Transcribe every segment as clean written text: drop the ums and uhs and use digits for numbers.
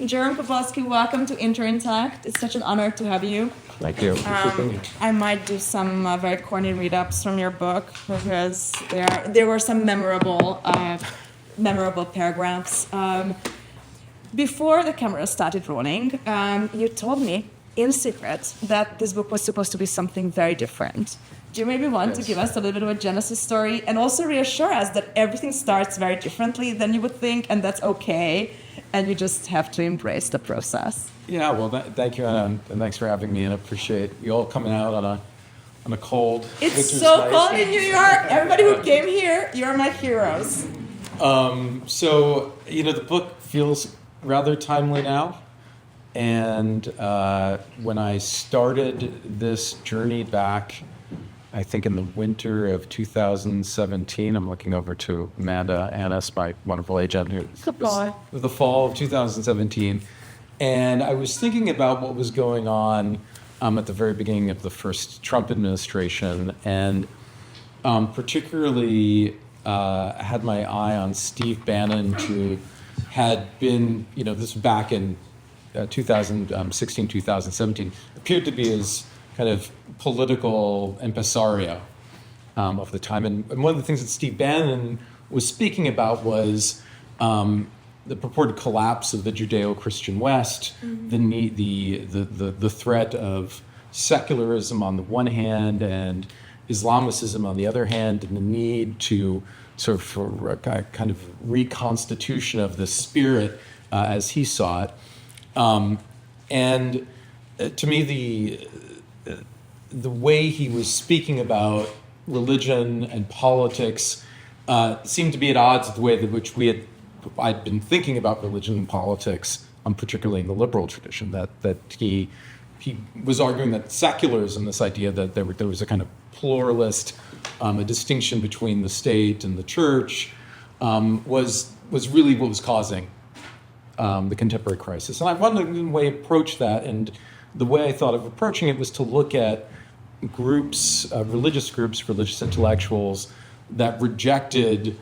Jerome Copulsky, welcome to Interact. It's such an honor to have you. Thank you. I might do some very corny read-ups from your book because there were some memorable paragraphs. Before the camera started rolling, you told me in secret that this book was supposed to be something very different. Do you maybe want to give us a little bit of a genesis story and also reassure us that everything starts very differently than you would think, and that's okay, and you just have to embrace the process? Yeah, well, thank you, Anna, and thanks for having me, and I appreciate you all coming out on a cold. It's so nice. Cold in New York. Everybody who came here, you're my heroes. So, the book feels rather timely now, and when I started this journey back, I think in the winter of 2017, I'm looking over to Amanda Annis, my wonderful agent, the fall of 2017. And I was thinking about what was going on at the very beginning of the first Trump administration, and particularly had my eye on Steve Bannon, who had been, this was back in 2016, 2017, appeared to be his kind of political impresario of the time. And one of the things that Steve Bannon was speaking about was the purported collapse of the Judeo-Christian West, the threat of secularism on the one hand and Islamicism on the other hand, and the need to sort of for a kind of reconstitution of the spirit as he saw it. And to me, the way he was speaking about religion and politics seemed to be at odds with the way in which I'd been thinking about religion and politics, particularly in the liberal tradition. That he was arguing that secularism, this idea that there was a kind of pluralist, a distinction between the state and the church, was really what was causing the contemporary crisis. And I wanted to, in a way, approach that. And the way I thought of approaching it was to look at groups, religious intellectuals that rejected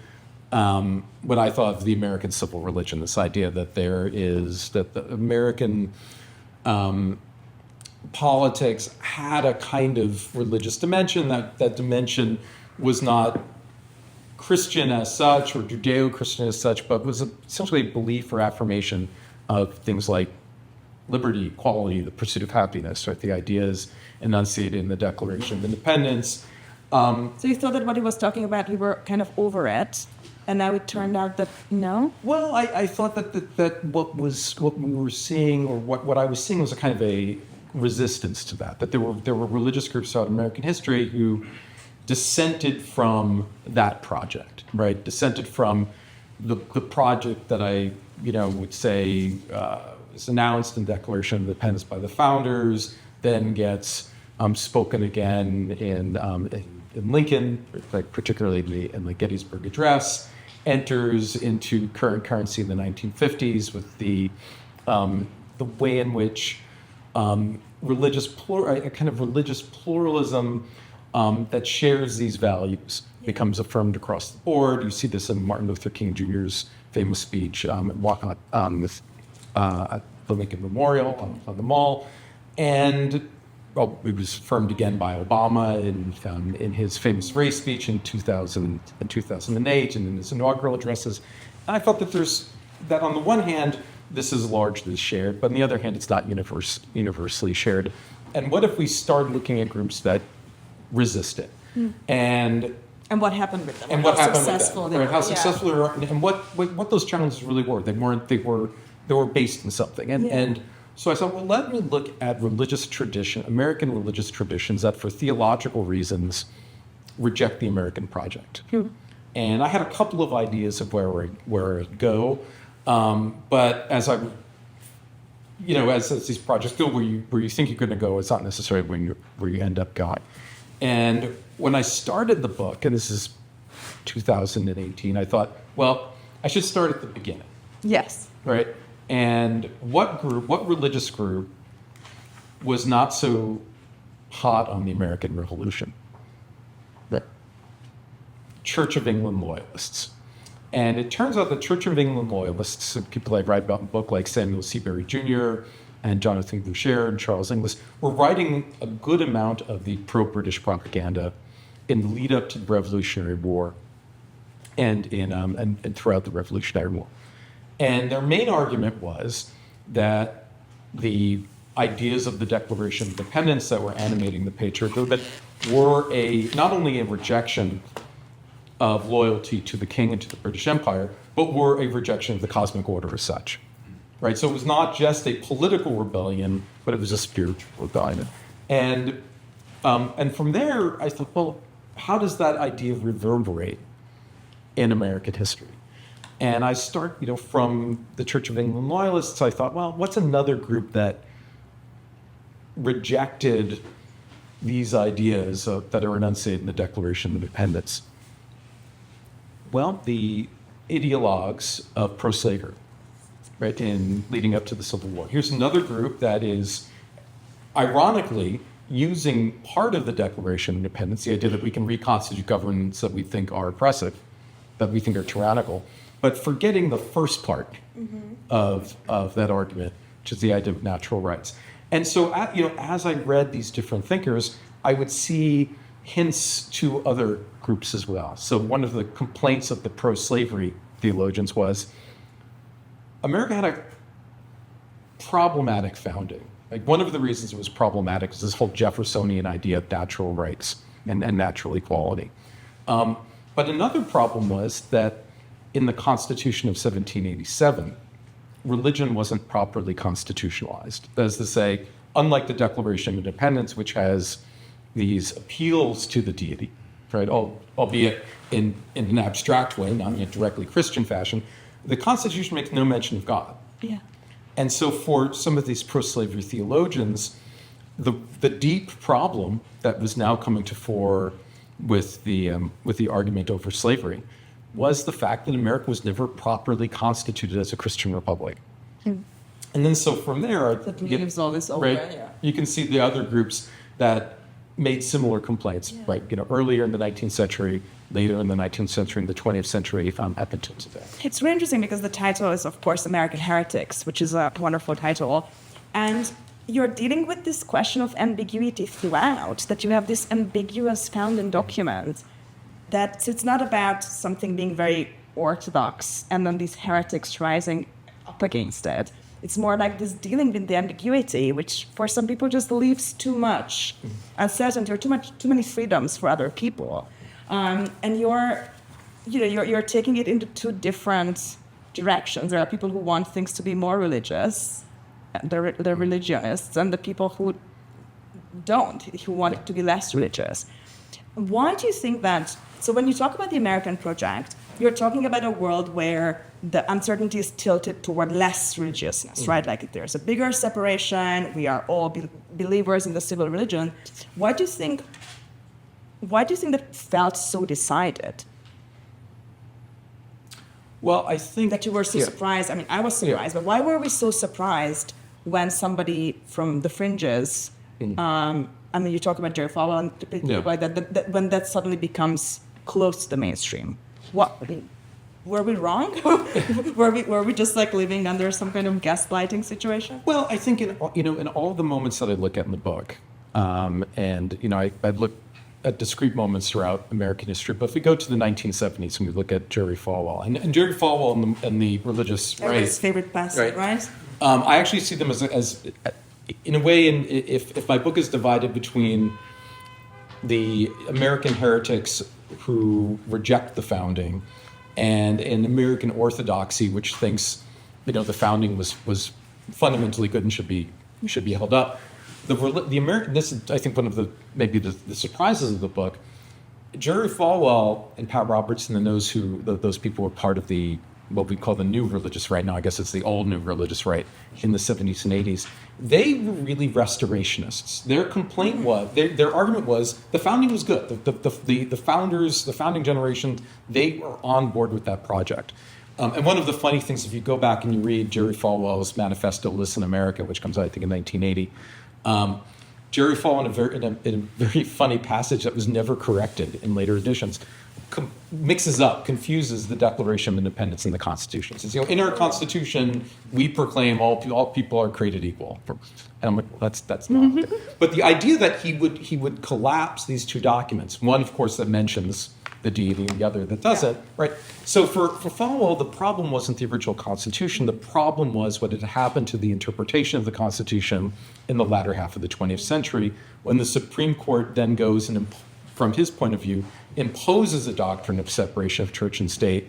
what I thought of the American civil religion, this idea that the American politics had a kind of religious dimension, that dimension was not Christian as such or Judeo-Christian as such, but was essentially a belief or affirmation of things like liberty, equality, the pursuit of happiness, right? The ideas enunciated in the Declaration of Independence. So you thought that what he was talking about, we were kind of over it, and now it turned out that no? Well, I thought that what we were seeing, or what I was seeing, was a kind of a resistance to that there were religious groups throughout American history who dissented from that project, right? Dissented from the project that I would say was announced in the Declaration of Independence by the founders, then gets spoken again in Lincoln, like particularly in the Gettysburg Address, enters into current currency in the 1950s with the way in which a kind of religious pluralism that shares these values becomes affirmed across the board. You see this in Martin Luther King Jr.'s famous speech at the Lincoln Memorial on the Mall, and it was affirmed again by Obama in his famous race speech in 2000 and 2008, and in his inaugural addresses. And I felt that on the one hand, this is largely shared, but on the other hand, it's not universally shared. And what if we start looking at groups that resist it? And what happened with them? And how successful they were. How successful they were, and what those challenges really were. They were based in something. And so I thought, well, let me look at American religious traditions that for theological reasons reject the American project. And I had a couple of ideas of where I'd go. But as these projects go, where you think you're going to go, it's not necessarily where you end up going. And when I started the book, and this is 2018, I thought, well, I should start at the beginning. Yes. Right? And what religious group was not so hot on the American Revolution? The Church of England loyalists. And it turns out the Church of England loyalists, people I write about in the book like Samuel Seabury Jr. and Jonathan Boucher and Charles Inglis, were writing a good amount of the pro-British propaganda in the lead up to the Revolutionary War and throughout the Revolutionary War. And their main argument was that the ideas of the Declaration of Independence that were animating the Patriot movement were not only a rejection of loyalty to the king and to the British Empire, but were a rejection of the cosmic order as such, right? So it was not just a political rebellion, but it was a spiritual rebellion. And from there, I thought, well, how does that idea reverberate in American history? And I start, from the Church of England loyalists, I thought, well, what's another group that rejected these ideas that are enunciated in the Declaration of Independence? Well, the ideologues of pro-slavery, right, in leading up to the Civil War. Here's another group that is, ironically, using part of the Declaration of Independence, the idea that we can reconstitute governments that we think are oppressive, that we think are tyrannical, but forgetting the first part of that argument, which is the idea of natural rights. And so, as I read these different thinkers, I would see hints to other groups as well. So one of the complaints of the pro-slavery theologians was America had a problematic founding. Like, one of the reasons it was problematic is this whole Jeffersonian idea of natural rights and natural equality. But another problem was that in the Constitution of 1787, religion wasn't properly constitutionalized. That is to say, unlike the Declaration of Independence, which has these appeals to the deity, right, albeit in an abstract way, not in a directly Christian fashion, the Constitution makes no mention of God. Yeah. And so for some of these pro-slavery theologians, the deep problem that was now coming to fore with the argument over slavery was the fact that America was never properly constituted as a Christian republic. And then so from there, you can see the other groups that made similar complaints, right? Earlier in the 19th century, later in the 19th century, and the 20th century, up until today. It's really interesting because the title is, of course, American Heretics, which is a wonderful title. And you're dealing with this question of ambiguity throughout, that you have this ambiguous founding document, that it's not about something being very orthodox and then these heretics rising up against it. It's more like this dealing with the ambiguity, which for some people just leaves too much uncertainty or too many freedoms for other people. And you're taking it into two different directions. There are people who want things to be more religious, they're religionists, and the people who don't, who want it to be less religious. Why do you think that? So when you talk about the American project, you're talking about a world where the uncertainty is tilted toward less religiousness, right? Like there's a bigger separation. We are all believers in the civil religion. Why do you think that felt so decided? Well, I think that you were so surprised. I mean, I was surprised, but why were we so surprised when somebody from the fringes? You talk about Jerry Falwell and people like that. When that suddenly becomes close to the mainstream. Were we wrong? were we just like living under some kind of gaslighting situation? Well, I think in all the moments that I look at in the book, I look at discrete moments throughout American history. But if we go to the 1970s and we look at Jerry Falwell and Jerry Falwell and the religious right, his favorite pastor, right? I actually see them as in a way. If my book is divided between the American heretics who reject the founding and an American orthodoxy which thinks the founding was fundamentally good and should be held up. The American, this is I think one of the surprises of the book. Jerry Falwell and Pat Robertson and those people were part of what we call the new religious right now. I guess it's the old new religious right in the 70s and 80s. They were really restorationists. Their complaint was, their argument was, the founding was good. The founders, the founding generation, they were on board with that project. And one of the funny things, if you go back and you read Jerry Falwell's Manifesto Listen America, which comes out, I think, in 1980, Jerry Falwell, in a very funny passage that was never corrected in later editions, confuses the Declaration of Independence and the Constitution. It says, in our Constitution, we proclaim all people are created equal. And I'm like, well, that's not. But the idea that he would collapse these two documents, one, of course, that mentions the deity, and the other that doesn't, right? So for Falwell, the problem wasn't the original Constitution. The problem was what had happened to the interpretation of the Constitution in the latter half of the 20th century, when the Supreme Court then goes and, from his point of view, imposes a doctrine of separation of church and state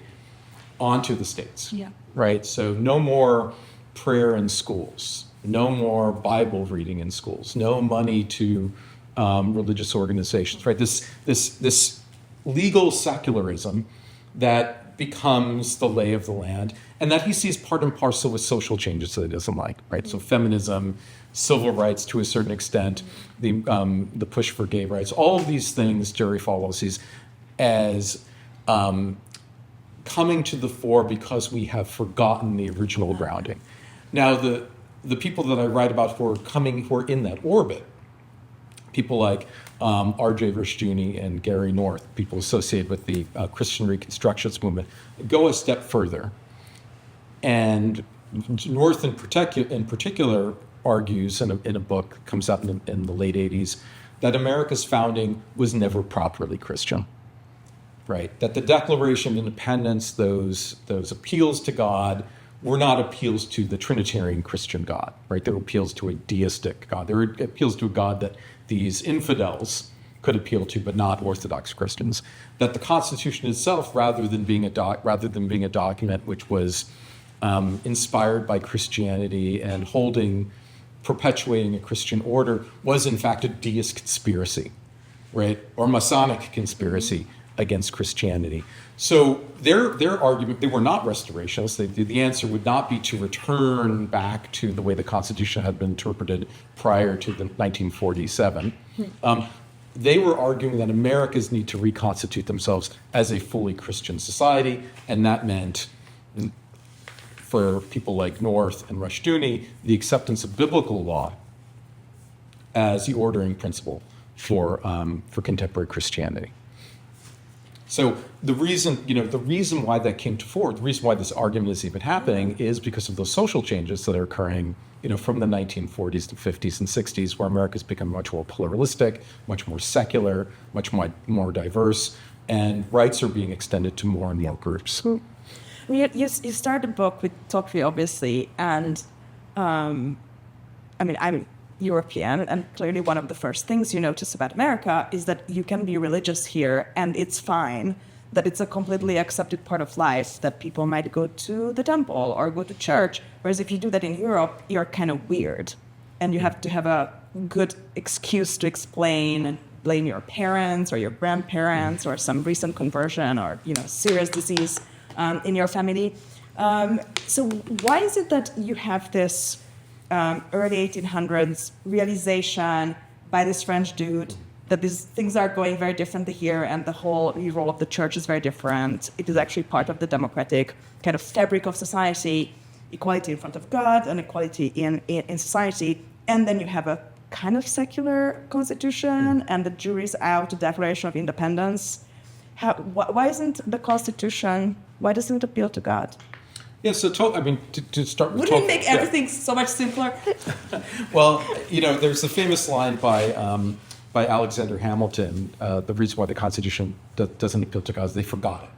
onto the states, right? So no more prayer in schools, no more Bible reading in schools, no money to religious organizations, right? This legal secularism that becomes the lay of the land, and that he sees part and parcel with social changes that he doesn't like, right? So feminism, civil rights to a certain extent, the push for gay rights, all of these things Jerry Falwell sees as coming to the fore because we have forgotten the original grounding. Now, the people that I write about who are in that orbit, people like R.J. Rushdoony and Gary North, people associated with the Christian Reconstructionist movement, go a step further. And North in particular argues in a book that comes out in the late 80s that America's founding was never properly Christian, right? That the Declaration of Independence, those appeals to God, were not appeals to the Trinitarian Christian God, right? They were appeals to a deistic God. They were appeals to a God that these infidels could appeal to, but not Orthodox Christians. That the Constitution itself, rather than being a document which was inspired by Christianity and perpetuating a Christian order, was in fact a deist conspiracy, right? Or Masonic conspiracy against Christianity. So their argument, they were not restorationists. The answer would not be to return back to the way the Constitution had been interpreted prior to the 1947. They were arguing that Americans need to reconstitute themselves as a fully Christian society, and that meant, for people like North and Rushdoony, the acceptance of biblical law as the ordering principle for contemporary Christianity. So the reason why that came to fore, the reason why this argument is even happening, is because of those social changes that are occurring, from the 1940s to 50s and 60s, where America's become much more pluralistic, much more secular, much more diverse, and rights are being extended to more and more groups. You started the book with Tocqueville, obviously, and I'm European, and clearly one of the first things you notice about America is that you can be religious here and it's fine, that it's a completely accepted part of life, that people might go to the temple or go to church, whereas if you do that in Europe, you're kind of weird and you have to have a good excuse to explain and blame your parents or your grandparents or some recent conversion or serious disease in your family. So why is it that you have this early 1800s realization by this French dude that these things are going very differently here and the whole role of the church is very different? It is actually part of the democratic kind of fabric of society, equality in front of God and equality in society. And then you have a kind of secular constitution and the jury's out, the Declaration of Independence. Why isn't the Constitution, why doesn't it appeal to God? Yeah, so to start with, wouldn't it make everything so much simpler? Well, there's the famous line by Alexander Hamilton. The reason why the Constitution doesn't appeal to God is they forgot it.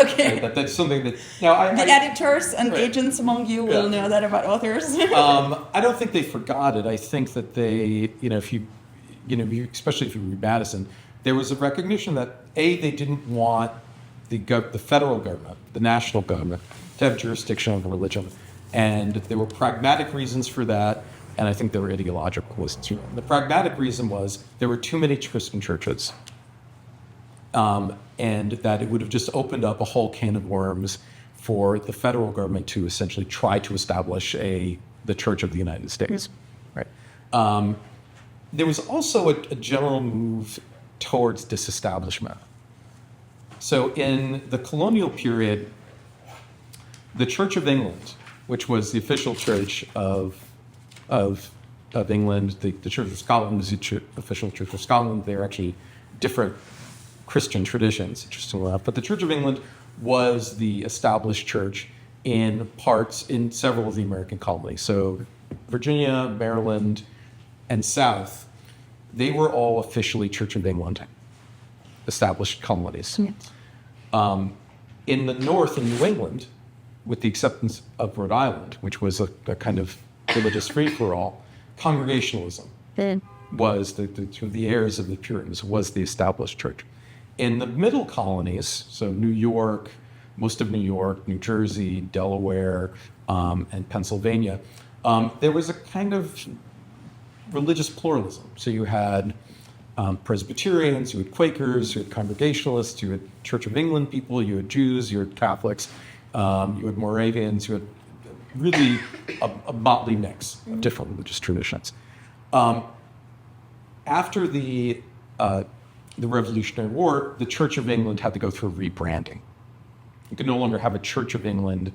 Okay. Right? That's something that now the editors and agents among you will know that about authors. I don't think they forgot it. I think that they, especially if you read Madison, there was a recognition that they didn't want the federal government, the national government, to have jurisdiction over religion. And there were pragmatic reasons for that, and I think there were ideological reasons. The pragmatic reason was there were too many Christian churches, and that it would have just opened up a whole can of worms for the federal government to essentially try to establish the Church of the United States. Right? There was also a general move towards disestablishment. So in the colonial period, the Church of England, which was the official church of England, the Church of Scotland was the official church of Scotland. They're actually different Christian traditions, interestingly enough. But the Church of England was the established church in several of the American colonies. So Virginia, Maryland, and South, they were all officially Church of England established colonies. In the North, in New England, with the acceptance of Rhode Island, which was a kind of religious free-for-all, Congregationalism was the heirs of the Puritans, was the established church. In the middle colonies, so New York, most of New York, New Jersey, Delaware, and Pennsylvania, there was a kind of religious pluralism. So you had Presbyterians, you had Quakers, you had Congregationalists, you had Church of England people, you had Jews, you had Catholics, you had Moravians, you had really a motley mix of different religious traditions. After the Revolutionary War, the Church of England had to go through rebranding. You could no longer have a Church of England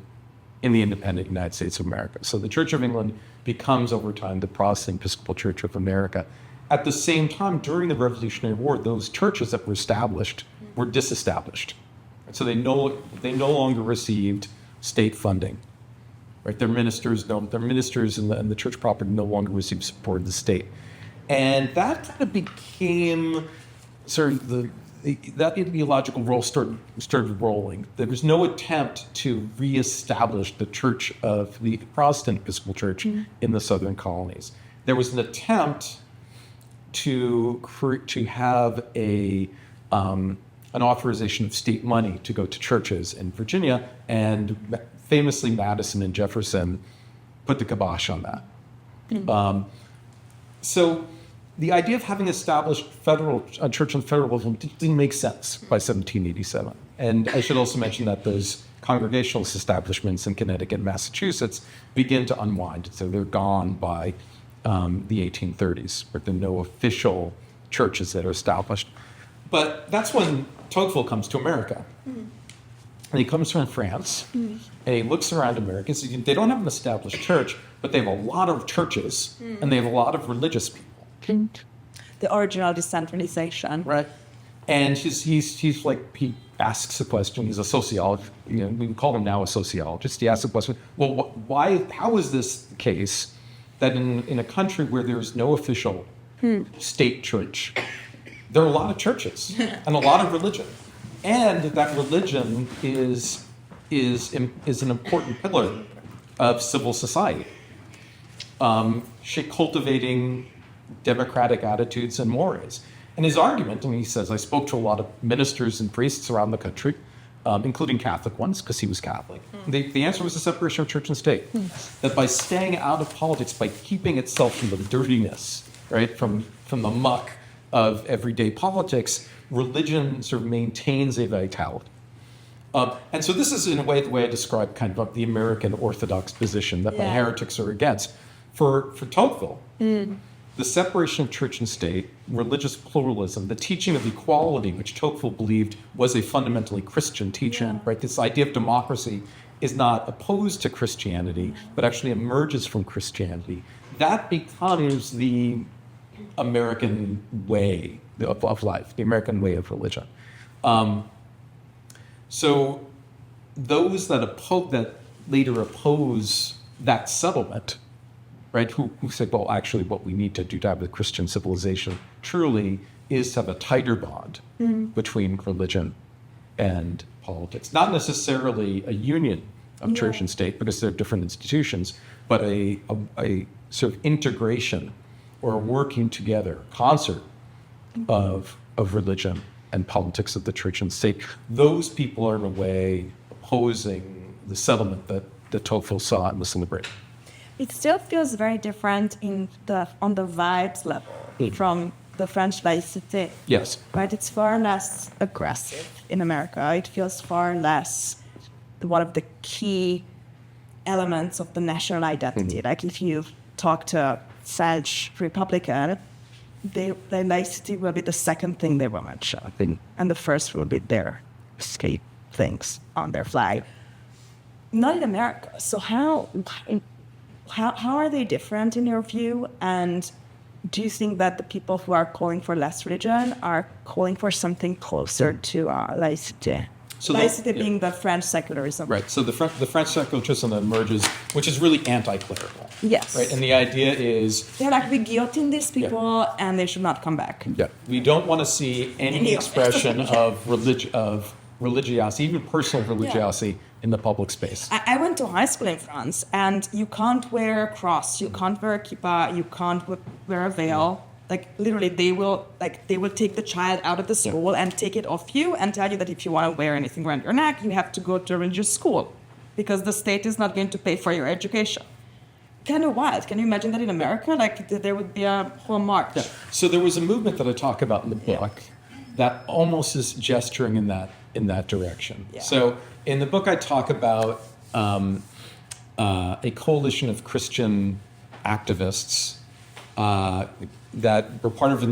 in the independent United States of America. So the Church of England becomes, over time, the Protestant Episcopal Church of America. At the same time, during the Revolutionary War, those churches that were established were disestablished. So they no longer received state funding. Right? Their ministers and the church property no longer received support of the state. And that kind of became sort of that ideological role started rolling. There was no attempt to reestablish the church of the Protestant Episcopal Church in the southern colonies. There was an attempt to have an authorization of state money to go to churches in Virginia, and famously Madison and Jefferson put the kibosh on that. So the idea of having established church and federalism didn't make sense by 1787. And I should also mention that those Congregationalist establishments in Connecticut and Massachusetts begin to unwind. So they're gone by the 1830s, but there are no official churches that are established. But that's when Tocqueville comes to America. And he comes from France, and he looks around America. So they don't have an established church, but they have a lot of churches, and they have a lot of religious people. The original decentralization. Right. And he's like, he asks a question. He's a sociologist. We can call him now a sociologist. He asks a question, well, how is this the case that in a country where there's no official state church, there are a lot of churches and a lot of religion, and that religion is an important pillar of civil society, cultivating democratic attitudes and mores. And his argument, and he says, I spoke to a lot of ministers and priests around the country, including Catholic ones, because he was Catholic. The answer was the separation of church and state. That by staying out of politics, by keeping itself from the dirtiness, right, from the muck of everyday politics, religion sort of maintains a vitality. And so this is, in a way, the way I describe kind of the American Orthodox position that the heretics are against. For Tocqueville, the separation of church and state, religious pluralism, the teaching of equality, which Tocqueville believed was a fundamentally Christian teaching, right? This idea of democracy is not opposed to Christianity, but actually emerges from Christianity. That becomes the American way of life, the American way of religion. So those that later oppose that settlement, right, who say, well, actually what we need to do to have the Christian civilization truly is to have a tighter bond between religion and politics. Not necessarily a union of church and state, because they're different institutions, but a sort of integration or a working together, concert of religion and politics of the church and state. Those people are in a way opposing the settlement that Tocqueville saw and was celebrating. It still feels very different on the vibes level from the French laïcité. Yes. Right? It's far less aggressive in America. It feels far less one of the key elements of the national identity. Like if you talk to a French Republican, their laïcité will be the second thing they will mention. And the first will be their state things on their flag. Not in America. So how are they different in your view? And do you think that the people who are calling for less religion are calling for something closer to laicite? So laicite being the French secularism. Right. So the French secularism that emerges, which is really anti-clerical. Yes. Right. And the idea is they're like, we guillotine these people and they should not come back. Yeah. We don't want to see any expression of religiosity, even personal religiosity, in the public space. I went to high school in France, and you can't wear a cross, you can't wear a kippah, you can't wear a veil. Like literally, they will take the child out of the school and take it off you and tell you that if you want to wear anything around your neck, you have to go to a religious school because the state is not going to pay for your education. Kind of wild. Can you imagine that in America? Like there would be a whole march. Yeah. So there was a movement that I talk about in the book that almost is gesturing in that direction. Yeah. So in the book, I talk about a coalition of Christian activists that were part of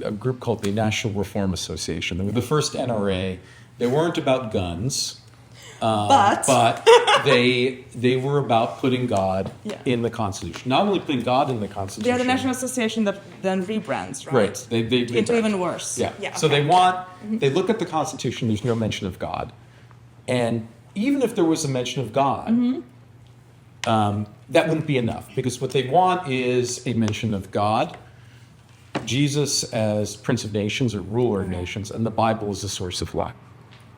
a group called the National Reform Association. They were the first NRA. They weren't about guns, but they were about putting God in the Constitution. Not only putting God in the Constitution. They're the National Association that then rebrands, right? Right. They into even worse. Yeah. So they look at the Constitution, there's no mention of God. And even if there was a mention of God, that wouldn't be enough, because what they want is a mention of God, Jesus as Prince of Nations or ruler of nations, and the Bible as a source of life.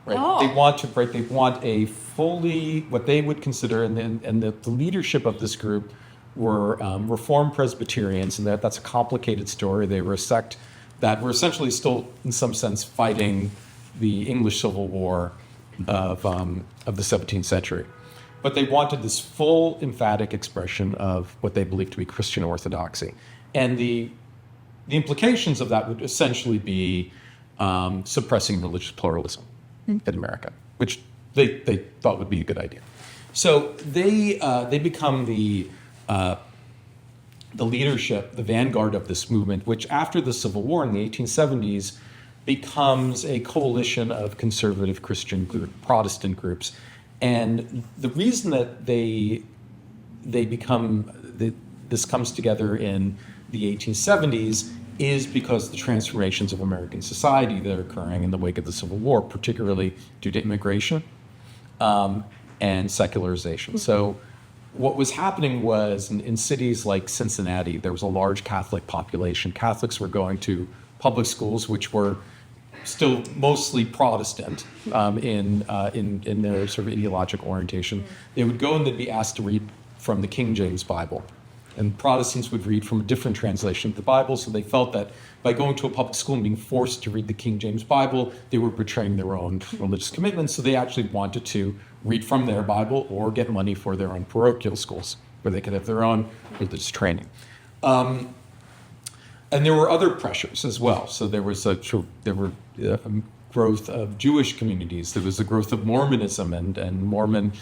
Right? Oh. They want a fully, what they would consider, and the leadership of this group were Reformed Presbyterians, and that's a complicated story. They were a sect that were essentially still, in some sense, fighting the English Civil War of the 17th century. But they wanted this full, emphatic expression of what they believed to be Christian orthodoxy. And the implications of that would essentially be suppressing religious pluralism in America, which they thought would be a good idea. So they become the leadership, the vanguard of this movement, which after the Civil War in the 1870s becomes a coalition of conservative Christian Protestant groups. And the reason that this comes together in the 1870s is because the transformations of American society that are occurring in the wake of the Civil War, particularly due to immigration and secularization. So what was happening was in cities like Cincinnati, there was a large Catholic population. Catholics were going to public schools, which were still mostly Protestant in their sort of ideological orientation. They would go and they'd be asked to read from the King James Bible. And Protestants would read from a different translation of the Bible, so they felt that by going to a public school and being forced to read the King James Bible, they were betraying their own religious commitments, so they actually wanted to read from their Bible or get money for their own parochial schools, where they could have their own religious training. And there were other pressures as well. So there was growth of Jewish communities. There was the growth of Mormonism and Mormon,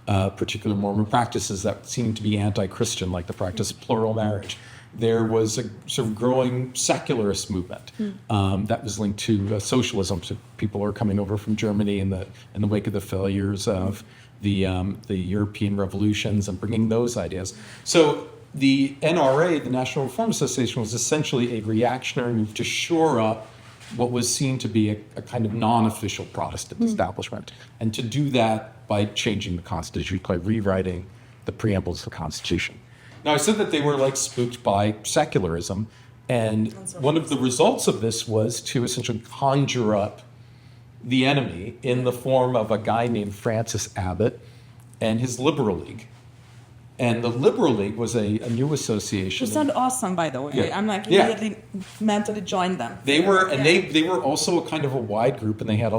particular Mormon practices that seemed to be anti-Christian, like the practice of plural marriage. There was a sort of growing secularist movement that was linked to socialism. So people are coming over from Germany in the wake of the failures of the European revolutions and bringing those ideas. So the NRA, the National Reform Association, was essentially a reactionary move to shore up what was seen to be a kind of non-official Protestant establishment, and to do that by changing the Constitution, by rewriting the preambles of the Constitution. Now, I said that they were like spooked by secularism, and one of the results of this was to essentially conjure up the enemy in the form of a guy named Francis Abbott and his Liberal League. And the Liberal League was a new association. You sound awesome, by the way. Yeah. I'm like immediately mentally joined them. They were, and they were also a kind of a wide group, and they had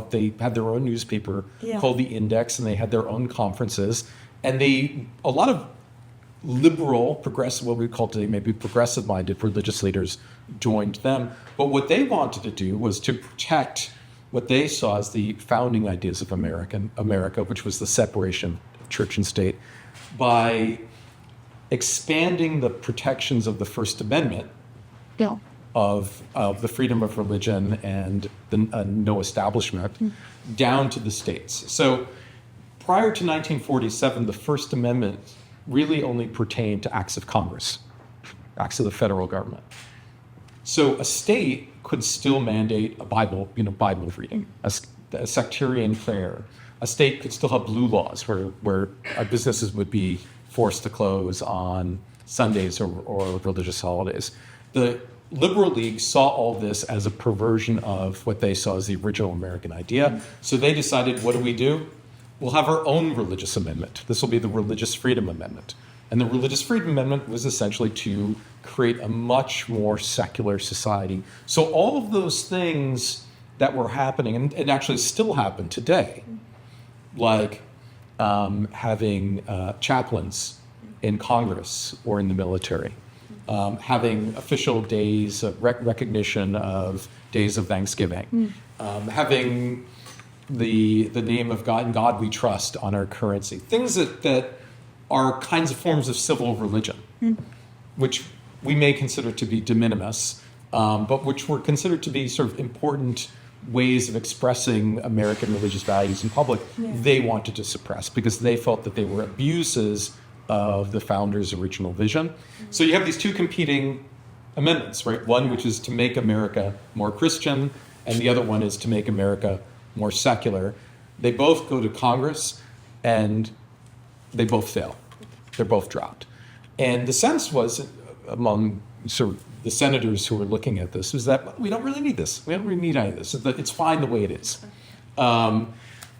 their own newspaper called the Index, and they had their own conferences, and a lot of liberal, progressive, what we call today maybe progressive-minded religious leaders joined them. But what they wanted to do was to protect what they saw as the founding ideas of America, which was the separation of church and state, by expanding the protections of the First Amendment of the freedom of religion and the no establishment down to the states. So prior to 1947, the First Amendment really only pertained to acts of Congress. acts of the federal government. So a state could still mandate a Bible reading, a sectarian prayer. A state could still have blue laws where businesses would be forced to close on Sundays or religious holidays. The Liberal League saw all this as a perversion of what they saw as the original American idea. So they decided, what do? We'll have our own religious amendment. This will be the Religious Freedom Amendment. And the Religious Freedom Amendment was essentially to create a much more secular society. So all of those things that were happening, and actually still happen today, like having chaplains in Congress or in the military, having official days of recognition of days of Thanksgiving, having the name of God and God we trust on our currency, things that are kinds of forms of civil religion, which we may consider to be de minimis, but which were considered to be sort of important ways of expressing American religious values in public. They wanted to suppress because they felt that they were abuses of the founders' original vision. So you have these two competing amendments, right? One which is to make America more Christian, and the other one is to make America more secular. They both go to Congress, and they both fail. They're both dropped. And the sense was among sort of the senators who were looking at this was that we don't really need this. We don't really need any of this. It's fine the way it is. And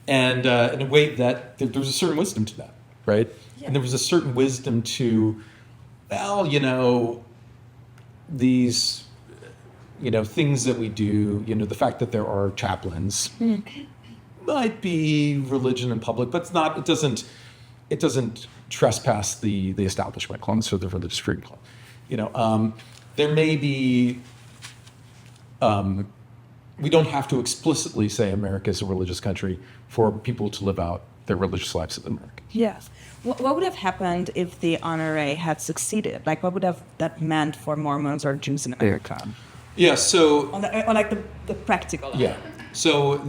in a way that there was a certain wisdom to that, right? Yeah. And there was a certain wisdom to, these, things that we do, the fact that there are chaplains might be religion in public, but it doesn't trespass the Establishment Clause or the Religious Freedom Clause. There may be, we don't have to explicitly say America is a religious country for people to live out their religious lives in America. Yes. What would have happened if the NRA had succeeded? Like, what would have that meant for Mormons or Jews in America? Yeah, so... On the practical level. Yeah. So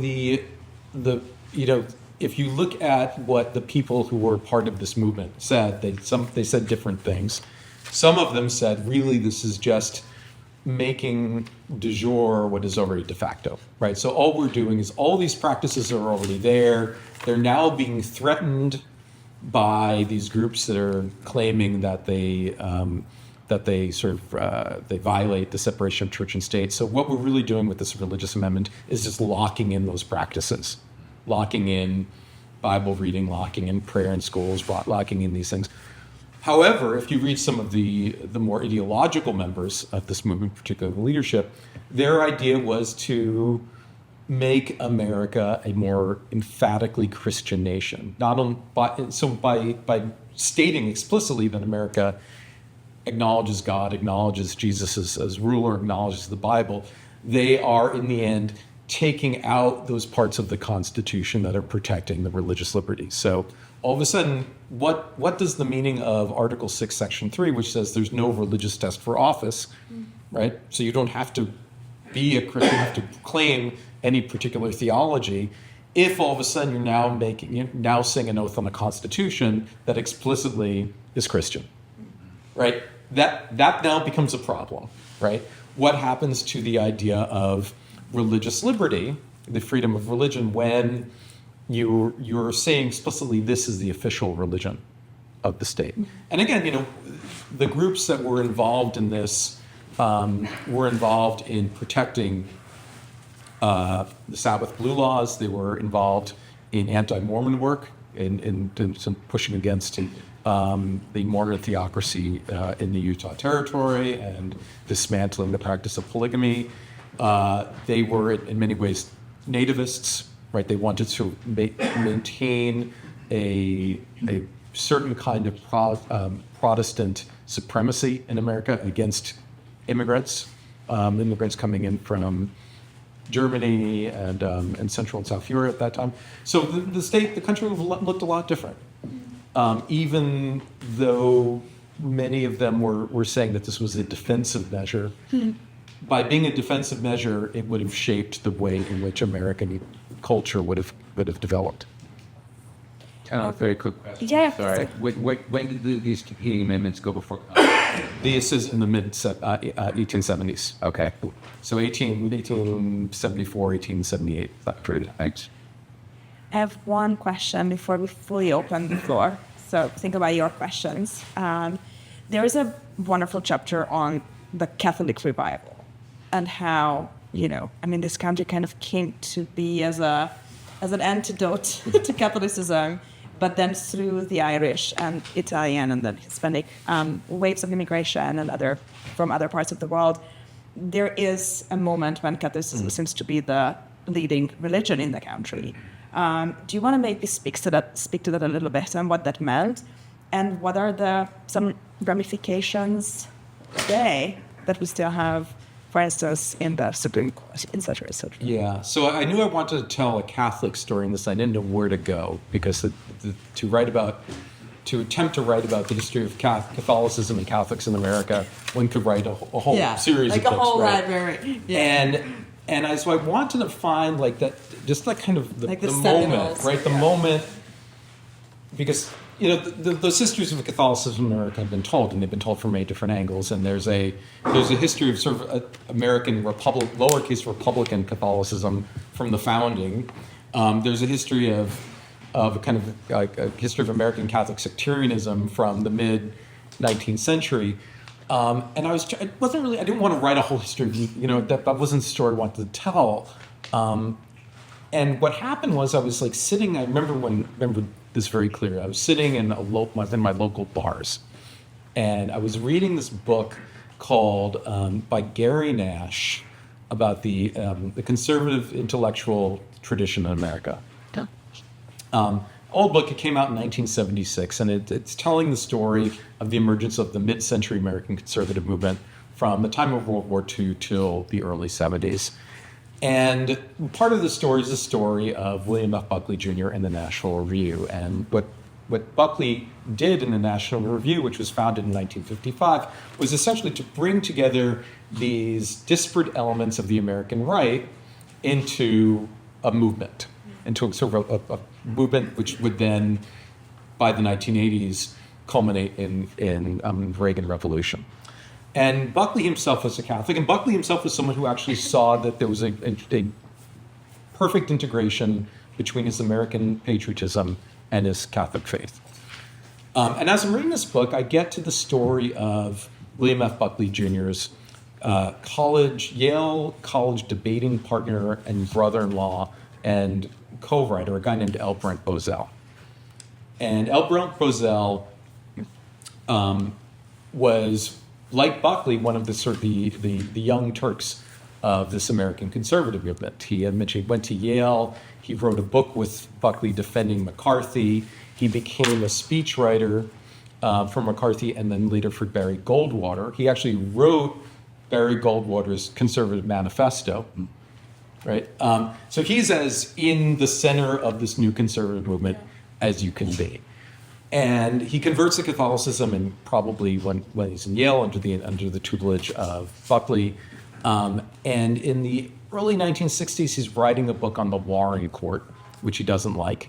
if you look at what the people who were part of this movement said, they said different things. Some of them said, really, this is just making de jure what is already de facto, right? So all we're doing is all these practices are already there. They're now being threatened by these groups that are claiming that they violate the separation of church and state. So what we're really doing with this religious amendment is just locking in those practices, locking in Bible reading, locking in prayer in schools, locking in these things. However, if you read some of the more ideological members of this movement, particularly the leadership, their idea was to make America a more emphatically Christian nation. By stating explicitly that America acknowledges God, acknowledges Jesus as ruler, acknowledges the Bible, they are in the end taking out those parts of the Constitution that are protecting the religious liberties. So all of a sudden, what does the meaning of Article 6, Section 3, which says there's no religious test for office, right? So you don't have to be a Christian, you have to claim any particular theology. If all of a sudden you're now saying an oath on the Constitution that explicitly is Christian, right? That now becomes a problem, right? What happens to the idea of religious liberty, the freedom of religion, when you're saying explicitly this is the official religion of the state? And again, the groups that were involved in this were involved in protecting the Sabbath Blue laws. They were involved in anti-Mormon work, in some pushing against the Mormon theocracy in the Utah Territory and dismantling the practice of polygamy. They were in many ways nativists, right? They wanted to maintain a certain kind of Protestant supremacy in America against immigrants coming in from Germany and Central and South Europe at that time. So the country looked a lot different. Even though many of them were saying that this was a defensive measure, by being a defensive measure, it would have shaped the way in which American culture would have developed. Very quick question. Yeah. Sorry. When did these competing amendments go before Congress? This is in the mid 1870s. Okay. So 1874, 1878. Thanks. I have one question before we fully open the floor. So think about your questions. There is a wonderful chapter on the Catholic revival and how, this country kind of came to be as an antidote to Catholicism, but then through the Irish and Italian and the Hispanic waves of immigration and from other parts of the world, there is a moment when Catholicism seems to be the leading religion in the country. Do you want to maybe speak to that a little bit and what that meant, and what are some ramifications today that we still have, for instance, in the Supreme Court, etc., etc.? Yeah. So I knew I wanted to tell a Catholic story in this. I didn't know where to go because to attempt to write about the history of Catholicism and Catholics in America, one could write a whole series of books, like a whole right? library. Yeah. So I wanted to find the moment, sentinels. right? The moment, because those histories of Catholicism in America have been told, and they've been told from many different angles. And there's a history of sort of American lowercase Republican Catholicism from the founding. There's a history of kind of like a history of American Catholic sectarianism from the mid 19th century. And I didn't want to write a whole history, that wasn't the story I wanted to tell. And what happened was I was sitting, I remember this very clear. I was sitting in my local bars, and I was reading this book called by Gary Nash about the conservative intellectual tradition in America. Old book. It came out in 1976, and it's telling the story of the emergence of the mid-century American conservative movement from the time of World War II till the early 70s. And part of the story is the story of William F. Buckley Jr. and the National Review. And what Buckley did in the National Review, which was founded in 1955, was essentially to bring together these disparate elements of the American right into a movement, into a sort of a movement which would then, by the 1980s, culminate in Reagan Revolution. And Buckley himself was a Catholic, and Buckley himself was someone who actually saw that there was a perfect integration between his American patriotism and his Catholic faith. And as I'm reading this book, I get to the story of William F. Buckley Jr.'s Yale College debating partner and brother-in-law and co-writer, a guy named L. Brent Bozell. And L. Brent Bozell was, like Buckley, one of the young Turks of this American conservative movement. He had mentioned he went to Yale. He wrote a book with Buckley defending McCarthy. He became a speechwriter for McCarthy and then later for Barry Goldwater. He actually wrote Barry Goldwater's Conservative Manifesto. Right? So he's as in the center of this new conservative movement as you can be. And he converts to Catholicism, and probably when he's in Yale under the tutelage of Buckley. And in the early 1960s, he's writing a book on the Warren Court, which he doesn't like.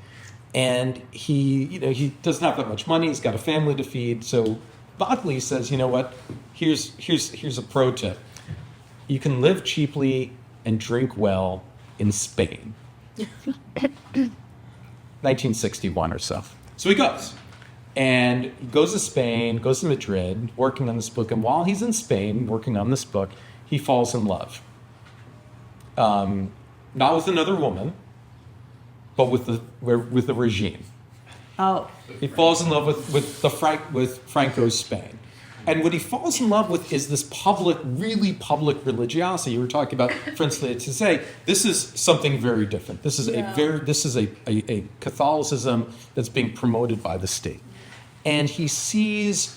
And he doesn't have that much money. He's got a family to feed. So Buckley says, you know what? Here's a pro tip. You can live cheaply and drink well in Spain. 1961 or so. So he goes. And he goes to Spain, goes to Madrid, working on this book. And while he's in Spain working on this book, he falls in love. Not with another woman, but with the regime. Oh. He falls in love with Franco's Spain. And what he falls in love with is this really public religiosity. You were talking about, for instance, to say this is something very different. This is a Catholicism that's being promoted by the state. And he sees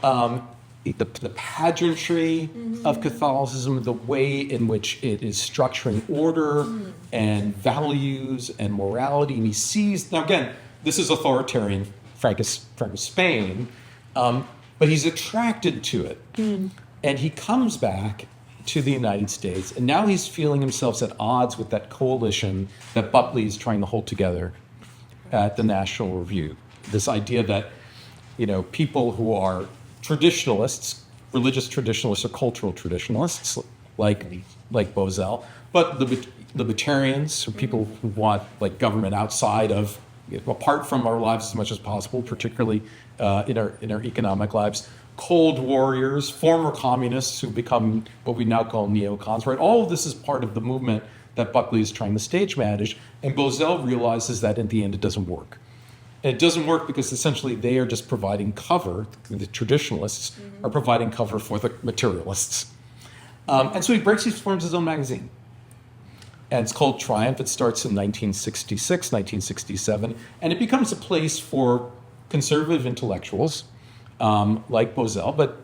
the pageantry of Catholicism, the way in which it is structuring order and values and morality. And he sees, now again, this is authoritarian Franco's Spain, but he's attracted to it. And he comes back to the United States, and now he's feeling himself at odds with that coalition that Buckley is trying to hold together at the National Review. This idea that, people who are traditionalists, religious traditionalists or cultural traditionalists like Bozell, but libertarians, or people who want like government outside of, apart from our lives as much as possible, particularly in our economic lives. Cold warriors, former communists who become what we now call neocons, right? All of this is part of the movement that Buckley is trying to stage manage, and Bozell realizes that in the end it doesn't work. And it doesn't work because essentially they are just providing cover, the traditionalists are providing cover for the materialists. And so he forms his own magazine. And it's called Triumph. It starts in 1966, 1967, and it becomes a place for conservative intellectuals, like Bozell, but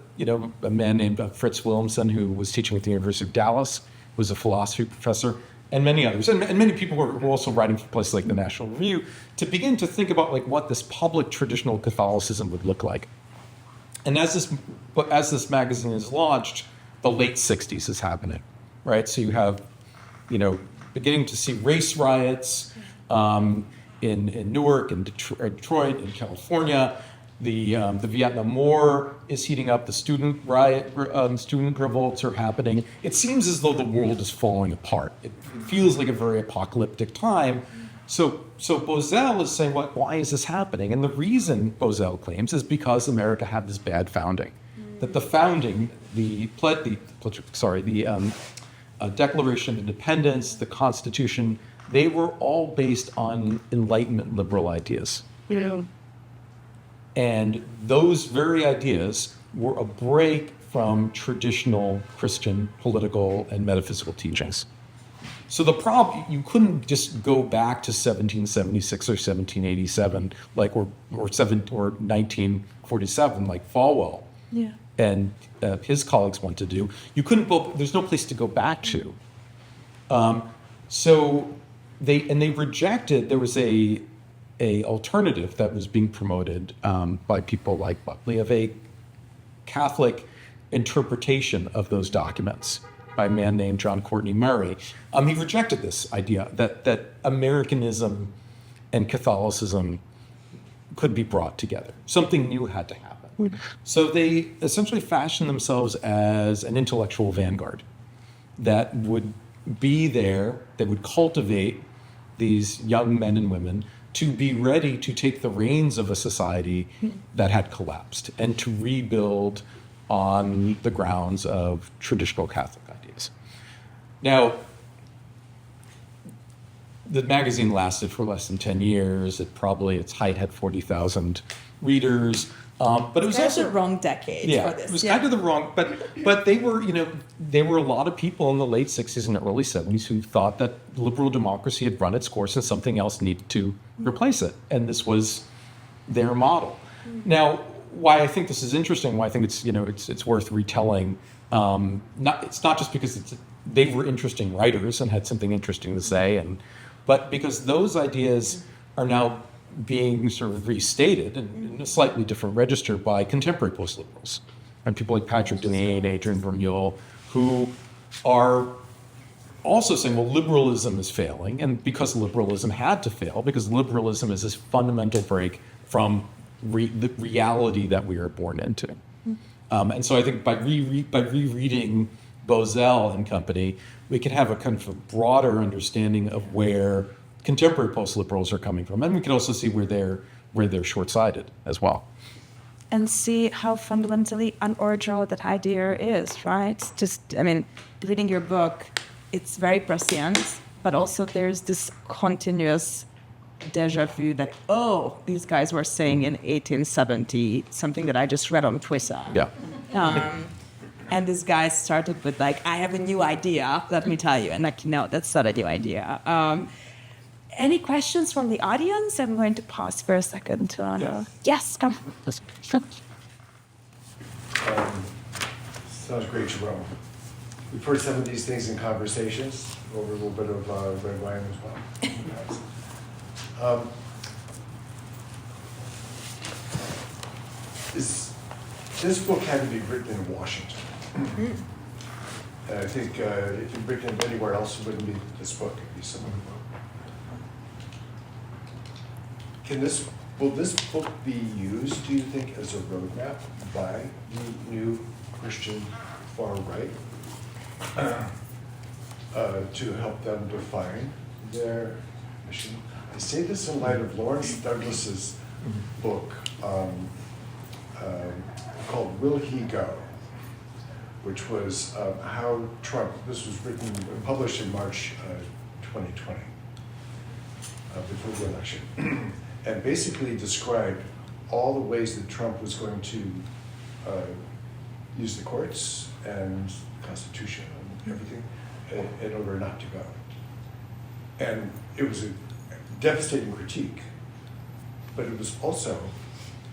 a man named Fritz Williamson, who was teaching at the University of Dallas, was a philosophy professor, and many others, and many people who were also writing for places like the National Review, to begin to think about like what this public traditional Catholicism would look like. And as this magazine is launched, the late 60s is happening, right? So you have, beginning to see race riots in Newark and Detroit and California. The Vietnam War is heating up. The student revolts are happening. It seems as though the world is falling apart. It feels like a very apocalyptic time. So Bozell is saying, why is this happening? And the reason Bozell claims is because America had this bad founding. That the founding, the Declaration of Independence, the Constitution, they were all based on Enlightenment liberal ideas. And those very ideas were a break from traditional Christian political and metaphysical teachings. So the problem, you couldn't just go back to 1776 or 1787, or 1947, like Falwell and his colleagues want to do. You couldn't go. There's no place to go back to. So they rejected. There was a alternative that was being promoted by people like Buckley of a Catholic interpretation of those documents by a man named John Courtney Murray. He rejected this idea that Americanism and Catholicism could be brought together. Something new had to happen. So they essentially fashioned themselves as an intellectual vanguard that would be there, that would cultivate these young men and women to be ready to take the reins of a society that had collapsed and to rebuild on the grounds of traditional Catholic ideas. Now, the magazine lasted for less than 10 years. It probably, its height had 40,000 readers. But it was also the wrong decade for this. It was kind of the wrong, but they were, there were a lot of people in the late 60s and early 70s who thought that liberal democracy had run its course and something else needed to replace it. And this was their model. Now, why I think this is interesting, why I think it's, it's worth retelling, it's not just because they were interesting writers and had something interesting to say, but because those ideas are now being sort of restated in a slightly different register by contemporary post-liberals and people like Patrick Deneen, Adrian Vermeule, who are also saying, well, liberalism is failing, and because liberalism had to fail, because liberalism is this fundamental break from the reality that we are born into. And so I think by rereading Bozell and company, we can have a kind of a broader understanding of where contemporary post-liberals are coming from, and we can also see where they're short-sighted as well, and see how fundamentally unoriginal that idea is. Right? Reading your book, it's very prescient, but also there's this continuous deja vu that these guys were saying in 1870 something that I just read on Twitter. And this guy started with I have a new idea. Let me tell you, and no, that's not a new idea. Any questions from the audience? I'm going to pause for a second to Yes, come. Sounds great, Jerome. We've heard some of these things in conversations over a little bit of red wine as well. This book had to be written in Washington. And I think if you'd written it anywhere else, it wouldn't be this book. It'd be some other book. Will this book be used, do you think, as a roadmap by the new Christian far right to help them define their mission. I say this in light of Lawrence Douglas's book called Will He Go?, which was how Trump, this was written, published in March 2020, before the election, and basically described all the ways that Trump was going to use the courts and the Constitution and everything in order not to go. And it was a devastating critique, but it was also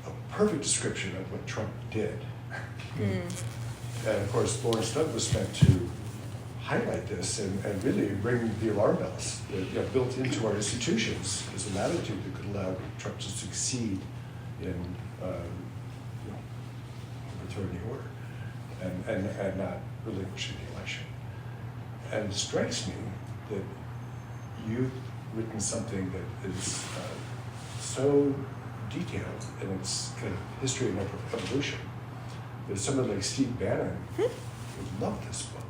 a perfect description of what Trump did. And of course, Lawrence Douglas meant to highlight this and really ring the alarm bells that, built into our institutions is an attitude that could allow Trump to succeed in overthrowing the order and not relinquishing the election. And it strikes me that you've written something that is so detailed in its kind of history and evolution that someone like Steve Bannon would love this book.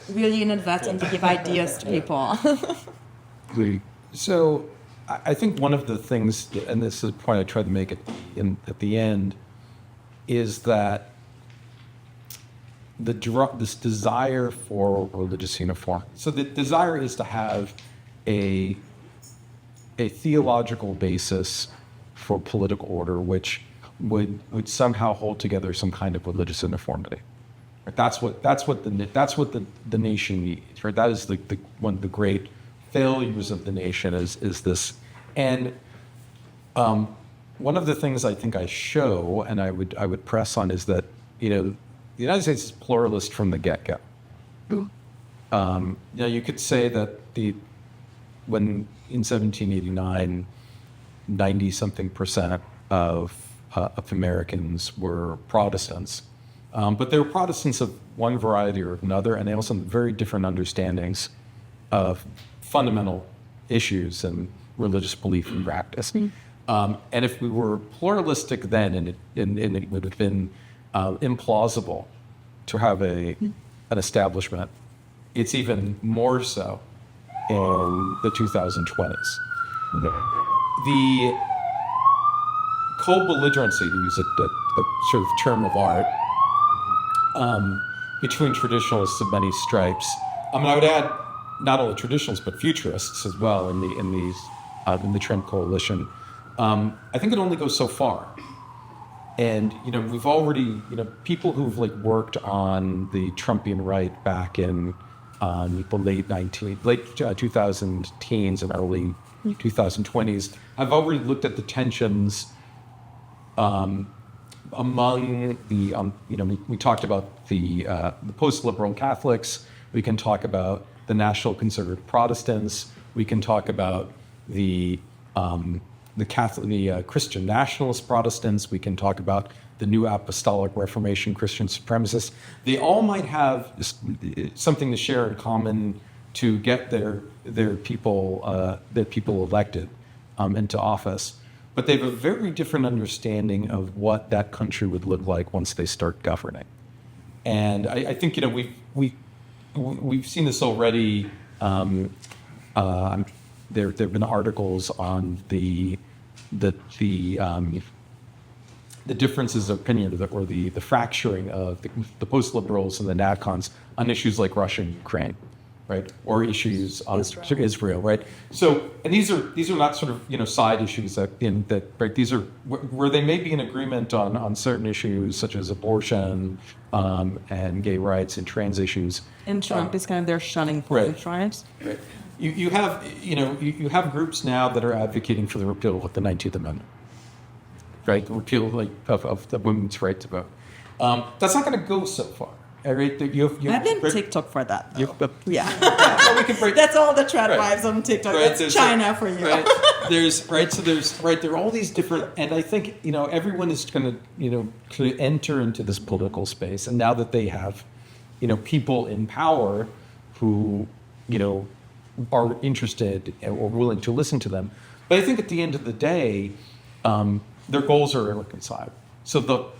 Really inadvertent to give ideas to people. So I think one of the things, and this is the point I tried to make at the end, is that this desire for religious uniform. So the desire is to have a theological basis for political order, which would somehow hold together some kind of religious uniformity. Right? That's what the nation needs. Right? That is one of the great failures of the nation is this. And one of the things I think I show and I would press on is that the United States is pluralist from the get-go. You could say that when in 1789, 90-something% of Americans were Protestants, but they were Protestants of one variety or another, and they also had very different understandings of fundamental issues and religious belief and practice. And if we were pluralistic then, and it would have been implausible to have an establishment, it's even more so in the 2020s. The co-belligerency, to use a sort of term of art, between traditionalists of many stripes. I would add not only traditionalists but futurists as well in the Trump coalition. I think it only goes so far. And we've already people who've worked on the Trumpian right back in the late 2000 teens and early 2020s have already looked at the tensions among the we talked about the post-liberal Catholics. We can talk about the National Conservative Protestants. We can talk about the Christian nationalist Protestants. We can talk about the New Apostolic Reformation Christian supremacists. They all might have something to share in common to get their people elected into office. But they have a very different understanding of what that country would look like once they start governing. And I think we've seen this already. There have been articles on the differences of opinion or the fracturing of the post-liberals and the NATCONs on issues like Russia and Ukraine, right? Or issues on Israel, right? So, and these are not sort of side issues right? These are where they may be in agreement on certain issues such as abortion and gay rights and trans issues. And Trump is kind of their shunning point, right? Right. You have groups now that are advocating for the repeal of the 19th Amendment, right? The repeal of the women's right to vote. That's not going to go so far. Right? I've been TikTok for that, though. Yeah. Well, we can break. That's all the trad wives on TikTok. Right, that's China for you. Right. There are all these different, and I think everyone is going to enter into this political space, and now that they have people in power who are interested or willing to listen to them. But I think at the end of the day, their goals are irreconcilable. So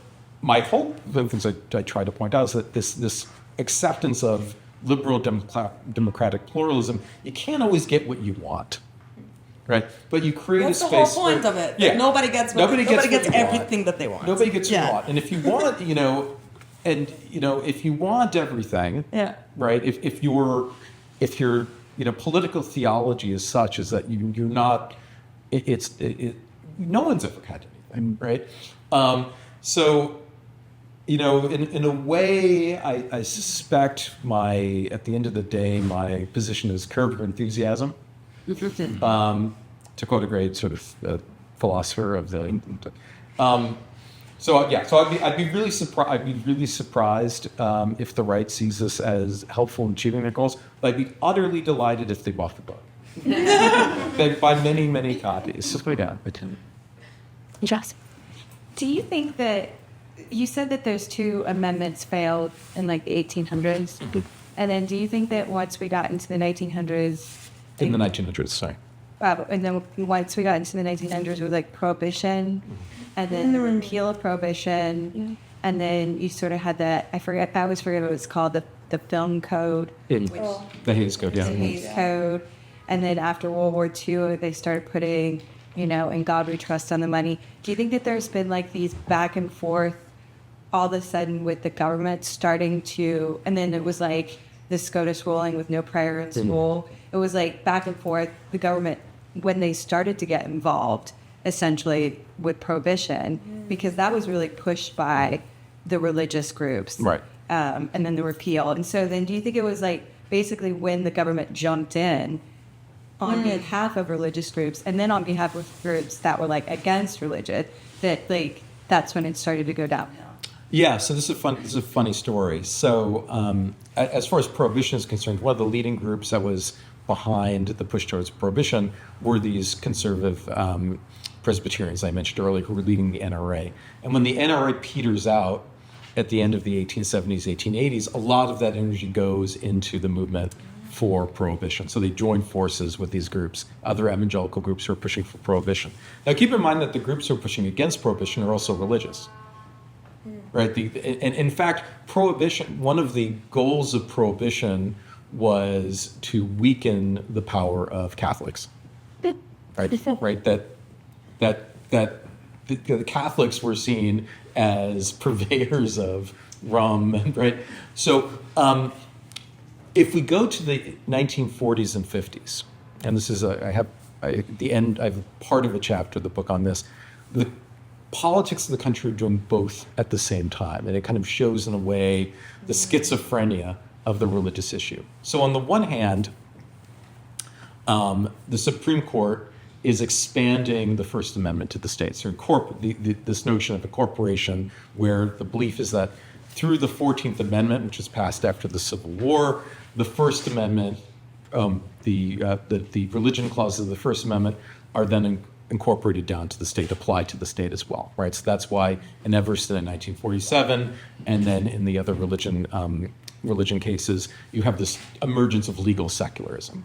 my hope, the things I try to point out, is that this acceptance of liberal democratic pluralism, you can't always get what you want, right? But you create That's a the whole space. point where, of it. Yeah, Nobody gets everything that they want. Nobody gets what you want, and if you want, if you want everything, right? If your political theology is such as that you're not, no one's ever had anything, right? So, in a way, I suspect at the end of the day, my position is curb your enthusiasm. To quote a great sort of philosopher of the. So I'd be really surprised. I'd be really surprised if the right sees this as helpful in achieving their goals. But I'd be utterly delighted if they bought the book. They buy many, many copies. Just way down. Interesting. Do you think that you said that those two amendments failed in like the 1800s, and then do you think that once we got into the 1900s, In the 1900s, sorry. and then once we got into the 1900s with like prohibition, and then the repeal of prohibition, and then you sort of had that, I always forget what it's called, the film code. The Hays Code, yeah. The Hays Code. And then after World War II, they started putting, in God we trust on the money. Do you think that there's been like these back and forth all of a sudden with the government starting to, and then it was like the SCOTUS ruling with no prior in school. It was like back and forth, the government, when they started to get involved, essentially with prohibition, because that was really pushed by the religious groups. Right. And then the repeal. And so then do you think it was like basically when the government jumped in on behalf of religious groups and then on behalf of groups that were like against religion, that like that's when it started to go downhill? Yeah, so this is a funny story. So as far as prohibition is concerned, one of the leading groups that was behind the push towards prohibition were these conservative Presbyterians I mentioned earlier, who were leading the NRA. And when the NRA peters out at the end of the 1870s, 1880s, a lot of that energy goes into the movement for prohibition. So they join forces with these groups, other evangelical groups who are pushing for prohibition. Now keep in mind that the groups who are pushing against prohibition are also religious. Right? And in fact, prohibition, one of the goals of prohibition was to weaken the power of Catholics. Right? That the Catholics were seen as purveyors of rum, right? So if we go to the 1940s and 50s, and this is at the end, I have part of a chapter of the book on this. The politics of the country are doing both at the same time, and it kind of shows in a way the schizophrenia of the religious issue. So on the one hand, the Supreme Court is expanding the First Amendment to the states. So this notion of a corporation, where the belief is that through the 14th Amendment, which was passed after the Civil War, the First Amendment, the religion clauses of the First Amendment are then incorporated down to the state, applied to the state as well, right? So that's why in Everston in 1947, and then in the other religion cases, you have this emergence of legal secularism.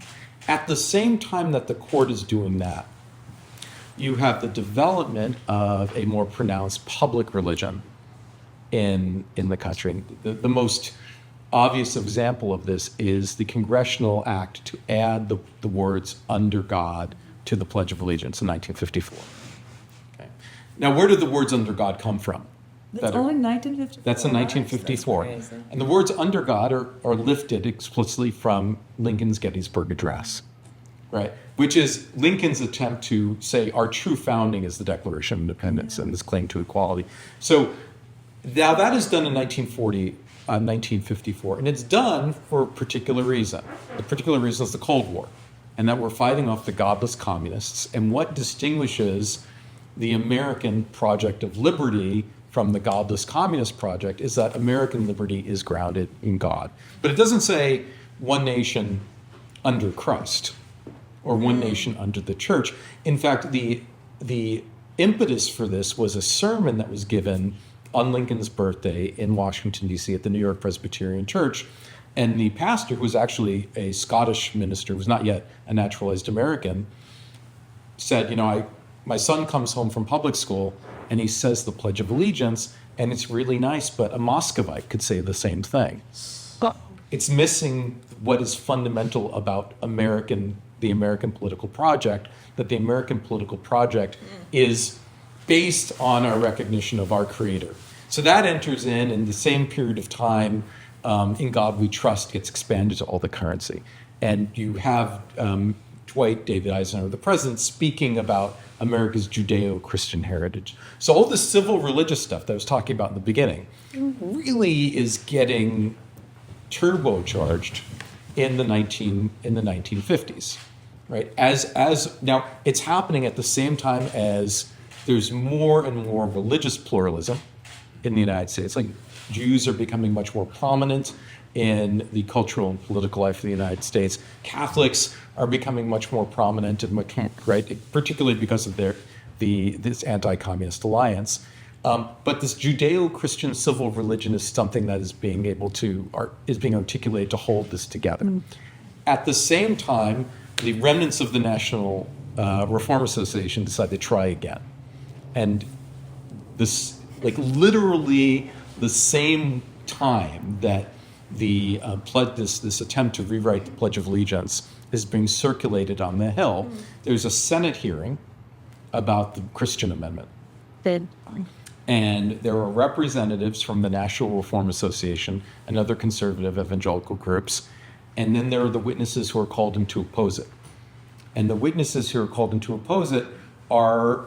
At the same time that the court is doing that, you have the development of a more pronounced public religion in the country. The most obvious example of this is the Congressional Act to add the words "under God" to the Pledge of Allegiance in 1954. Okay. Now, where did the words "under God" come from? That's only 1954. That's in 1954. That's crazy. And the words "under God" are lifted explicitly from Lincoln's Gettysburg Address, right? Which is Lincoln's attempt to say our true founding is the Declaration of Independence and this claim to equality. So now that is done in 1954, and it's done for a particular reason. The particular reason is the Cold War, and that we're fighting off the godless communists. And what distinguishes the American project of liberty from the godless communist project is that American liberty is grounded in God. But it doesn't say one nation under Christ or one nation under the church. In fact, the impetus for this was a sermon that was given on Lincoln's birthday in Washington, D.C. at the New York Presbyterian Church. And the pastor, who was actually a Scottish minister, was not yet a naturalized American, said, my son comes home from public school and he says the Pledge of Allegiance, and it's really nice, but a Muscovite could say the same thing. It's missing what is fundamental about the American political project, that the American political project is based on our recognition of our creator. So that enters in the same period of time, In God We Trust gets expanded to all the currency. And you have Dwight David Eisenhower, the president, speaking about America's Judeo-Christian heritage. So all this civil religious stuff that I was talking about in the beginning really is getting turbocharged in the 1950s, right? As now it's happening at the same time as there's more and more religious pluralism in the United States. Like Jews are becoming much more prominent in the cultural and political life of the United States. Catholics are becoming much more prominent and much, right, particularly because of this anti-communist alliance. But this Judeo-Christian civil religion is something that is being articulated to hold this together. At the same time, the remnants of the National Reform Association decide to try again. And this, like literally the same time that this attempt to rewrite the Pledge of Allegiance is being circulated on the Hill, there's a Senate hearing about the Christian Amendment. And there are representatives from the National Reform Association and other conservative evangelical groups. And then there are the witnesses who are called in to oppose it. And the witnesses who are called in to oppose it are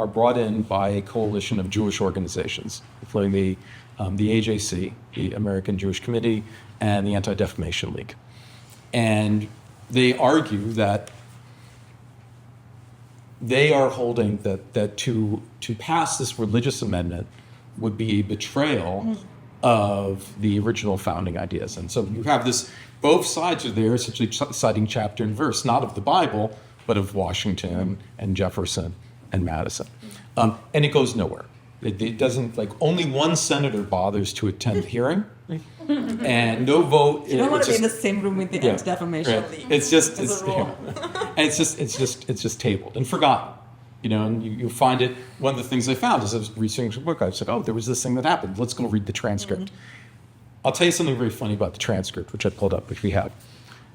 brought in by a coalition of Jewish organizations, including the AJC, the American Jewish Committee, and the Anti-Defamation League. And they argue that they are holding that to pass this religious amendment would be a betrayal of the original founding ideas. And so you have this, both sides are there essentially citing chapter and verse, not of the Bible, but of Washington and Jefferson and Madison. And it goes nowhere. It doesn't, like, only one senator bothers to attend the hearing, and no vote. You don't want to be in the same room with the Anti-Defamation League. It's just, It's a rule. and it's just tabled and forgotten. And you find it. One of the things I found as I was researching the book, I said, "Oh, there was this thing that happened. Let's go read the transcript." I'll tell you something very funny about the transcript, which I pulled up, which we have.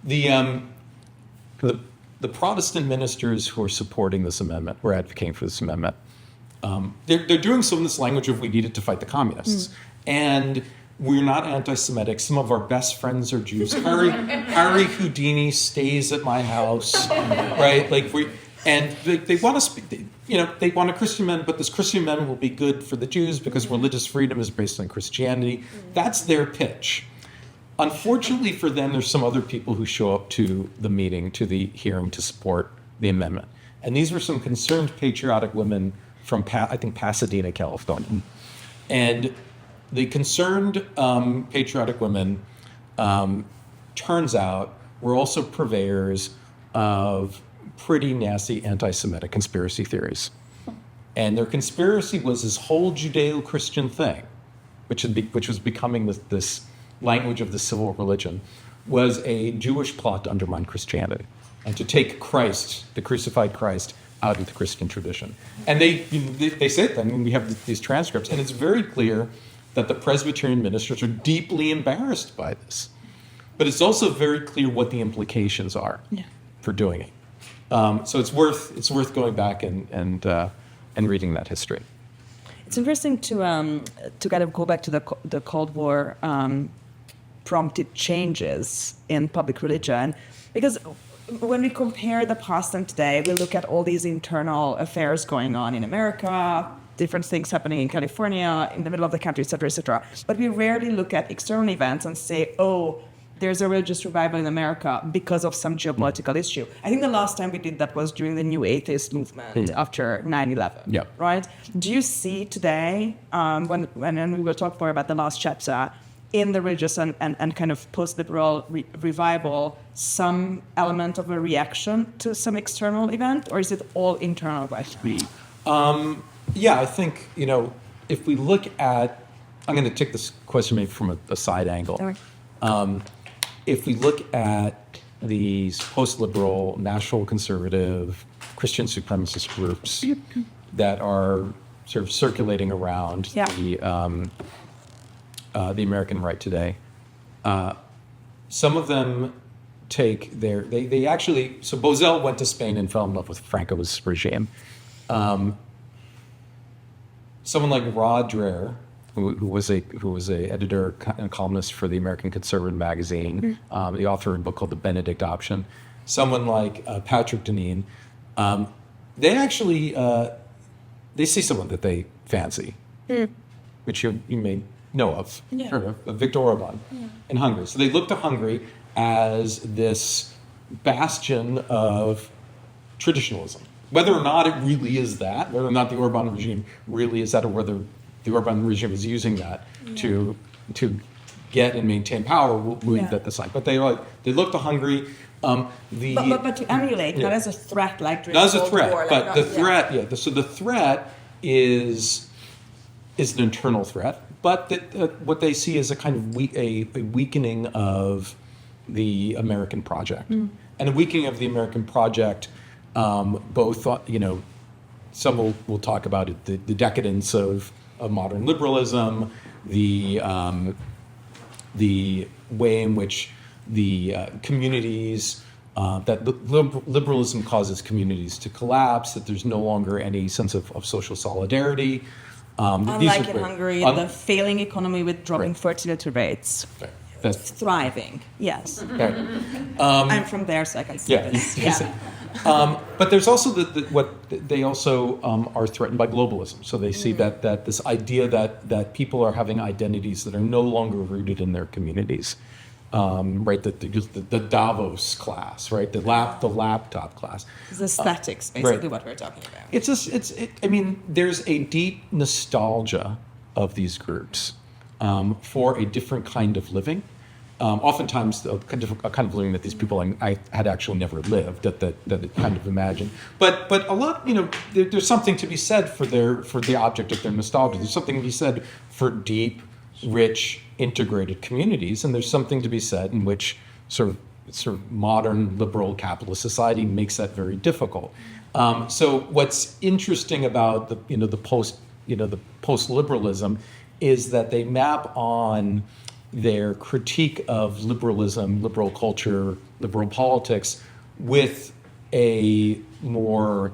The Protestant ministers who are supporting this amendment, who are advocating for this amendment, they're doing some of this language of we needed to fight the communists. And we're not anti-Semitic. Some of our best friends are Jews. Harry Houdini stays at my house, right? Like they want to speak, they want a Christian amendment, but this Christian amendment will be good for the Jews because religious freedom is based on Christianity. That's their pitch. Unfortunately for them, there's some other people who show up to the meeting, to the hearing to support the amendment. And these were some concerned patriotic women from, I think, Pasadena, California. And the concerned patriotic women, turns out, were also purveyors of pretty nasty anti-Semitic conspiracy theories. And their conspiracy was this whole Judeo-Christian thing, which was becoming this language of the civil religion, was a Jewish plot to undermine Christianity and to take Christ, the crucified Christ, out of the Christian tradition. And they say that, we have these transcripts, and it's very clear that the Presbyterian ministers are deeply embarrassed by this. But it's also very clear what the implications are for doing it. So it's worth going back and reading that history. It's interesting to kind of go back to the Cold War prompted changes in public religion, because when we compare the past and today, we look at all these internal affairs going on in America, different things happening in California, in the middle of the country, et cetera, et cetera. But we rarely look at external events and say, oh, there's a religious revival in America because of some geopolitical issue. I think the last time we did that was during the New Atheist movement after 9/11, right? Do you see today, when we will talk more about the last chapter, in the religious and kind of post-liberal revival, some element of a reaction to some external event, or is it all internal right now? Yeah, I think, if we look at, I'm going to take this question maybe from a side angle. If we look at these post-liberal, national conservative, Christian supremacist groups that are sort of circulating around Yeah. the American right today. Some of them take they actually, so Bozell went to Spain and fell in love with Franco's regime. Someone like Rod Dreher, who was a editor and columnist for the American Conservative magazine, the author of a book called The Benedict Option. Someone like Patrick Deneen, they actually they see someone that they fancy, which you may know of, heard of Viktor Orban in Hungary. So they look to Hungary as this bastion of traditionalism. Whether or not it really is that, whether or not the Orban regime really is that, or whether the Orban regime is using that to get and maintain power, we'll leave that aside. But they look to Hungary. But to emulate, not as a threat like during not as a Cold threat, War, but the threat. So the threat is an internal threat, but what they see is a kind of a weakening of the American project, and a weakening of the American project. Both, some will talk about it, the decadence of modern liberalism, the way in which the communities, that liberalism causes communities to collapse, that there's no longer any sense of social solidarity. Unlike in Hungary, the failing economy with dropping fertility rates. Right. That's thriving, yes. Right. I'm from there, so I can see this. But there's also what they also are threatened by globalism. So they see that this idea that people are having identities that are no longer rooted in their communities, right? The Davos class, right? The laptop class. It's aesthetics, basically, what we're talking about. I mean, there's a deep nostalgia of these groups for a different kind of living. Oftentimes, a kind of living that these people I had actually never lived, that it kind of imagined. But a lot, there's something to be said for the object of their nostalgia. There's something to be said for deep, rich, integrated communities, and there's something to be said in which sort of modern liberal capitalist society makes that very difficult. So what's interesting about the post liberalism is that they map on their critique of liberalism, liberal culture, liberal politics, with a more,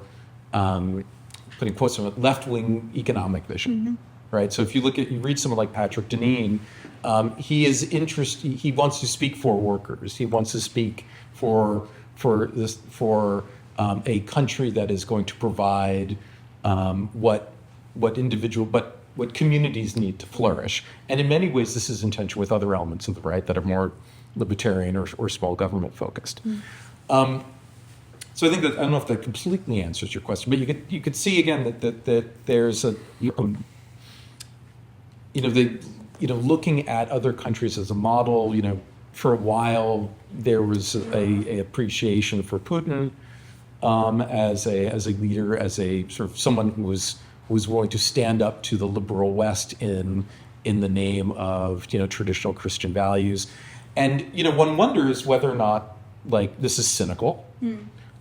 putting quotes on it, left-wing economic vision, right? So if you read someone like Patrick Deneen, he wants to speak for workers. He wants to speak for a country that is going to provide what communities need to flourish. And in many ways, this is in tension with other elements of the right that are more libertarian or small government focused. So I think that, I don't know if that completely answers your question, but you could see again that there's looking at other countries as a model. For a while there was a appreciation for Putin as a leader, as a sort of someone who was willing to stand up to the liberal West in the name of traditional Christian values, and one wonders whether or not this is cynical,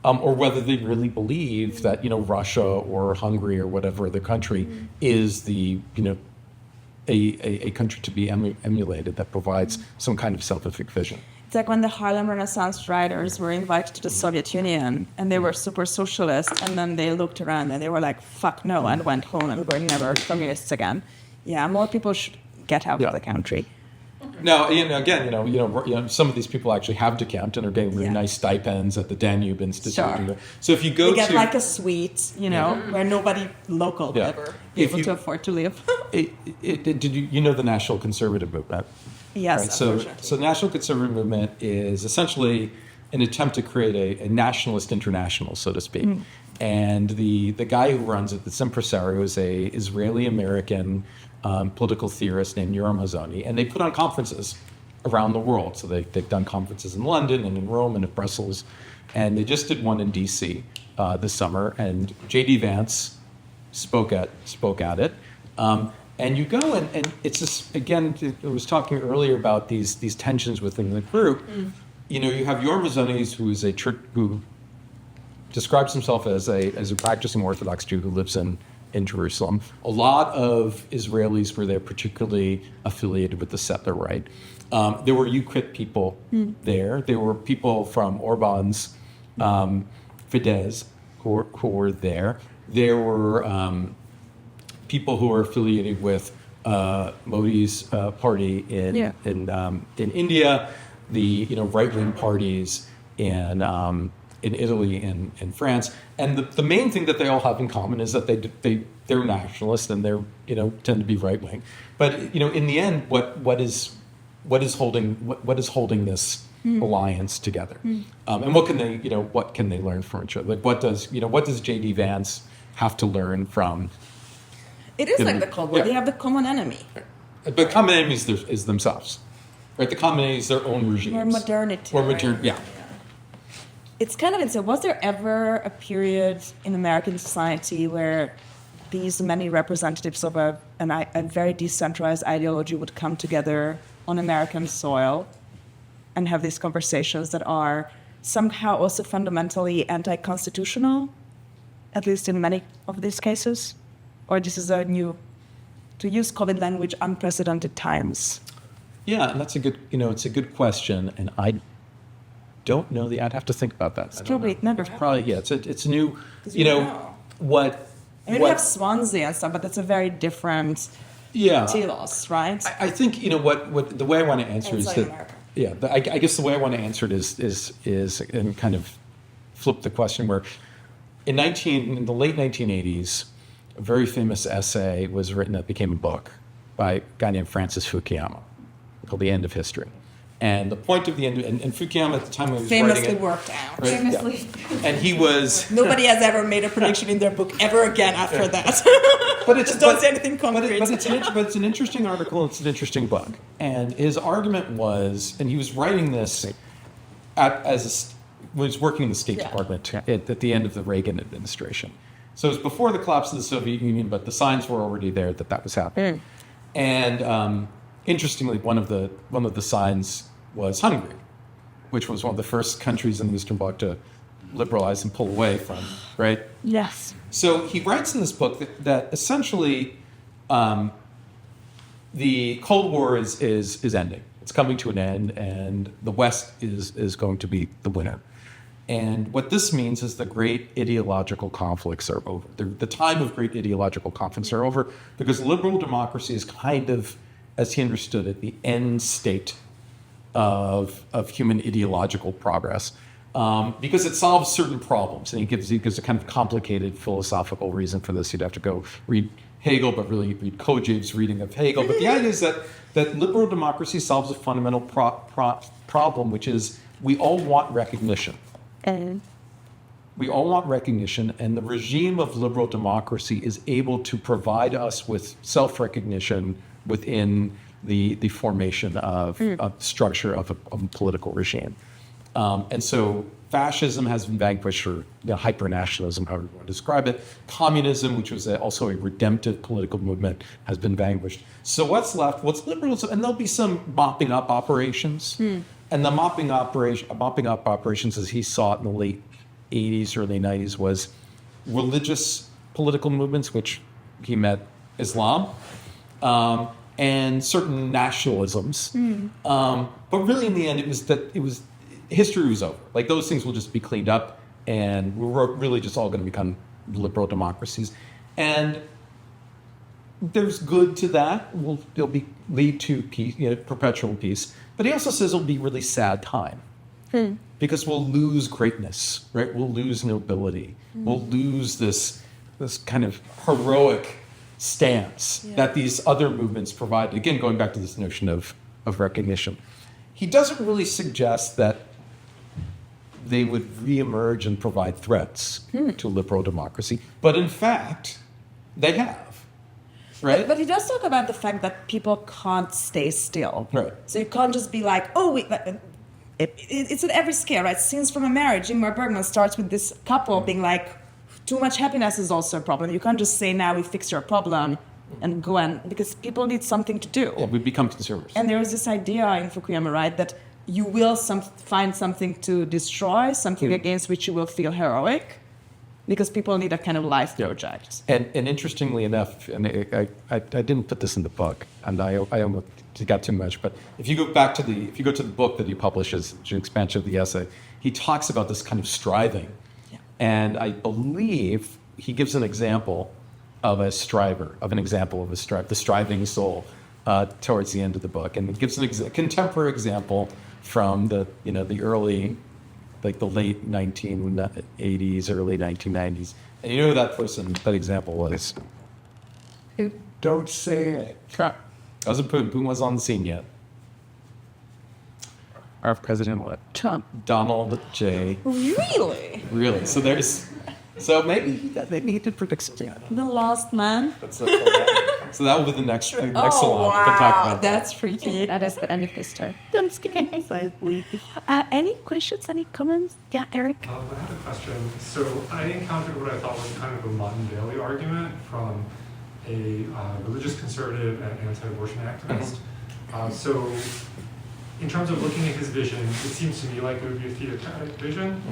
or whether they really believe that Russia or Hungary or whatever other country is a country to be emulated that provides some kind of self-effect vision. It's like when the Harlem Renaissance writers were invited to the Soviet Union and they were super socialist, and then they looked around and they were like, fuck no, and went home and were never communists again. Yeah, more people should get out of the country. Now, again, some of these people actually have decamped and are getting really nice stipends at the Danube Institute. Sure. So if you go they get like a suite, where nobody local will ever be able to afford to live. Did you know the National Conservative Movement? Yes. Right, so the National Conservative Movement is essentially an attempt to create a nationalist international, so to speak. And the guy who runs it, this impresario, is a Israeli-American political theorist named Yoram Hazony, and they put on conferences around the world. So they've done conferences in London and in Rome and in Brussels, and they just did one in D.C. This summer. And J.D. Vance spoke at it. And you go and it's just, again, I was talking earlier about these tensions within the group. You have Yoram Hazony, who describes himself as a practicing Orthodox Jew who lives in in Jerusalem. A lot of Israelis were there, particularly affiliated with the settler right. There were Ukraine people there. There were people from Orban's Fidesz who were there. There were people who were affiliated with Modi's party in India, the right-wing parties in Italy and in France, and the main thing that they all have in common is that they're nationalist and they're tend to be right-wing. But in the end, what is holding this alliance together, and what can they learn from each other? Like what does J.D. Vance have to learn from? It is like the Cold War. Yeah. They have the common enemy. But common enemies is themselves, right? The common enemy is their own regimes. Or modernity. Or right? modern, yeah. It's kind of insane. Was there ever a period in American society where these many representatives of a very decentralized ideology would come together on American soil and have these conversations that are somehow also fundamentally anti-constitutional, at least in many of these cases? Or this is a new, to use COVID language, unprecedented times? Yeah, and that's a good question, and I don't know I'd have to think about that. It's probably never Probably, yeah, it's a new, what. I mean, we have Swansea and stuff, but that's a very different telos, right? I think what the way I want to answer is Inside that America. I guess the way I want to answer it is and kind of flip the question where in the late 1980s, a very famous essay was written that became a book by a guy named Francis Fukuyama called The End of History. And the point of the end, and Fukuyama at the time when he was Famously writing it, worked out. right? Famously. Yeah. And he was. Nobody has ever made a prediction in their book ever again after that. But it's Just don't say anything concrete. But it's an interesting article. It's an interesting book. And his argument was, and he was writing this was working in the State Department at the end of the Reagan administration. So it was before the collapse of the Soviet Union, but the signs were already there that was happening. And interestingly, one of the signs was Hungary, which was one of the first countries in the Eastern Bloc to liberalize and pull away from, right? Yes. So he writes in this book that essentially the Cold War is ending. It's coming to an end, and the West is going to be the winner. And what this means is the great ideological conflicts are over. The time of great ideological conflicts are over because liberal democracy is kind of, as he understood it, the end state of human ideological progress. Because it solves certain problems, and he gives a kind of complicated philosophical reason for this. You'd have to go read Hegel, but really read Kojève's reading of Hegel. But the idea is that liberal democracy solves a fundamental problem, which is we all want recognition. We all want recognition, and the regime of liberal democracy is able to provide us with self-recognition within the formation of a structure of a political regime. And so fascism has been vanquished, or hyper-nationalism, however you want to describe it. Communism, which was also a redemptive political movement, has been vanquished. So what's left? What's liberalism? And there'll be some mopping up operations. And the mopping up operations, as he saw it in the late 80s, early 90s, was religious political movements, which he met Islam, and certain nationalisms. But really, in the end, history was over. Like, those things will just be cleaned up, and we're really just all going to become liberal democracies. And there's good to that. It'll lead to peace, perpetual peace. But he also says it'll be a really sad time because we'll lose greatness, right? We'll lose nobility. We'll lose this kind of heroic stance that these other movements provide. Again, going back to this notion of recognition. He doesn't really suggest that they would reemerge and provide threats to liberal democracy. But in fact, they have. Right? But he does talk about the fact that people can't stay still. Right. So you can't just be like, it's at every scale, right? Scenes from a marriage. Ingmar Bergman starts with this couple being like, too much happiness is also a problem. You can't just say, now we fix your problem and go on, because people need something to do. Yeah, we become consumers. And there is this idea in Fukuyama, right, that you will find something to destroy, something against which you will feel heroic, because people need a kind of life project. And interestingly enough, and I didn't put this in the book, and I almost got too much, but if you go to the book that he publishes, the expansion of the essay, he talks about this kind of striving. Yeah. And I believe he gives an example of a striver, the striving soul, towards the end of the book. And it gives a contemporary example from the early, like the late 1980s, early 1990s. And you know who that example was? Don't say it. Crap. It wasn't Putin. Putin wasn't on the scene yet. Our president, what? Trump. Donald J. Really? Really? So maybe he did predict something. The Lost Man? So that will be the next salon we can talk about. That's freaky. That is the end of his story. Don't skip it. Any questions, any comments? Yeah, Eric? I had a question. So I encountered what I thought was kind of a Martin Bailey argument from a religious conservative and anti-abortion activist. So in terms of looking at his vision, it seems to me like it would be a theocratic vision,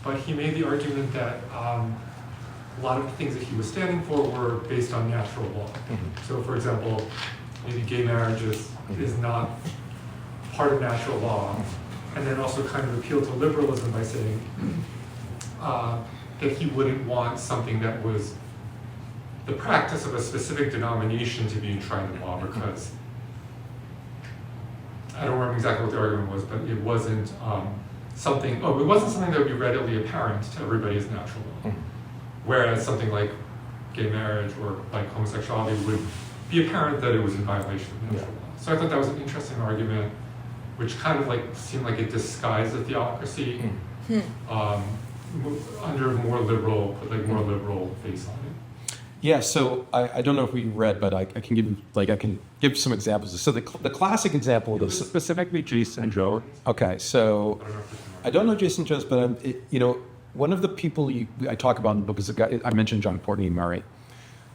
but he made the argument that a lot of the things that he was standing for were based on natural law. So for example, maybe gay marriage is not part of natural law, and then also kind of appeal to liberalism by saying that he wouldn't want something that was the practice of a specific denomination to be enshrined in law, because I don't remember exactly what the argument was, but it wasn't something that would be readily apparent to everybody as natural law. Whereas something like gay marriage or like homosexuality would be apparent that it was in violation of natural law. So I thought that was an interesting argument, which kind of like seemed like it disguised the theocracy under more liberal face on it. Yeah, so I don't know if we read, but I can give some examples. So the classic example of this, Specifically, Jason Jones. okay, so I don't know Jason Jones, but one of the people I talk about in the book is a guy, I mentioned John Courtney Murray,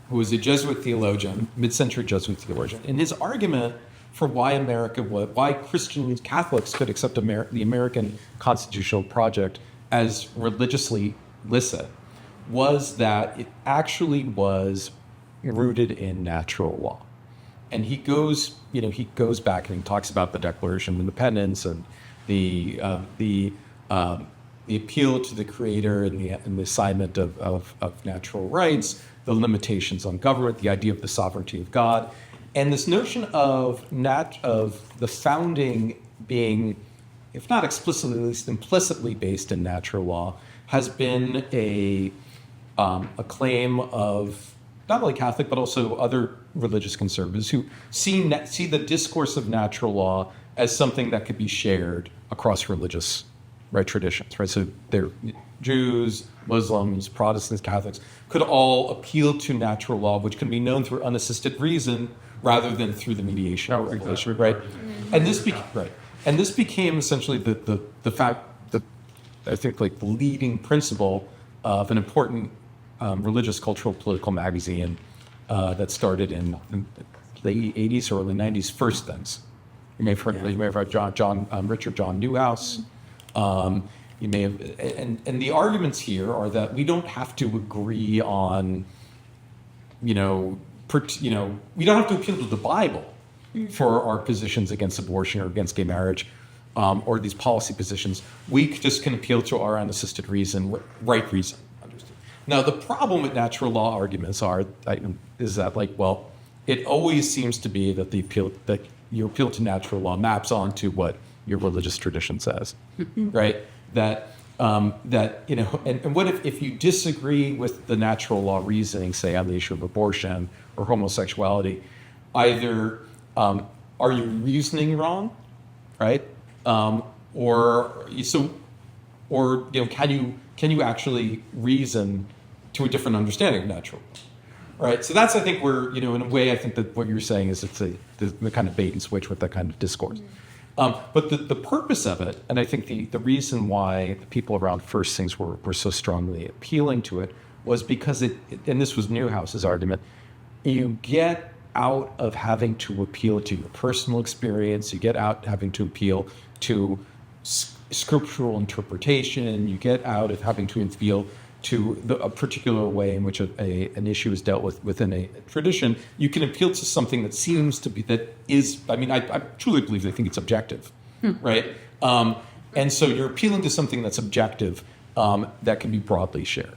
who was a Jesuit theologian, mid-century Jesuit theologian. And his argument for why Christian Catholics could accept the American constitutional project as religiously licit was that it actually was rooted in natural law. And he goes back and he talks about the Declaration of Independence and the appeal to the Creator and the assignment of natural rights, the limitations on government, the idea of the sovereignty of God, and this notion of the founding being, if not explicitly, at least implicitly based in natural law, has been a claim of not only Catholic but also other religious conservatives who see the discourse of natural law as something that could be shared across religious traditions. Right, so they're Jews, Muslims, Protestants, Catholics could all appeal to natural law, which can be known through unassisted reason rather than through the mediation of regulation. Right, and this became essentially the fact that I think like the leading principle of an important religious, cultural, political magazine that started in the 80s or early 90s, First Things. You may have heard Richard John Newhouse. You may have, and the arguments here are that we don't have to agree on, we don't have to appeal to the Bible for our positions against abortion or against gay marriage, or these policy positions. We just can appeal to our unassisted reason, right reason. Now, the problem with natural law arguments is that, it always seems to be that your appeal to natural law maps onto what your religious tradition says, right? And what if you disagree with the natural law reasoning, say on the issue of abortion or homosexuality, either are you reasoning wrong, right? Can you actually reason to a different understanding of natural law, right? So that's, I think, where, in a way, I think that what you're saying is it's the kind of bait and switch with that kind of discourse. But the purpose of it, and I think the reason why the people around First Things were so strongly appealing to it was because and this was Newhouse's argument, you get out of having to appeal to your personal experience, you get out having to appeal to scriptural interpretation, you get out of having to appeal a particular way in which an issue is dealt with within a tradition, you can appeal to something that seems to be, I truly believe, I think it's objective, right? And so you're appealing to something that's objective that can be broadly shared.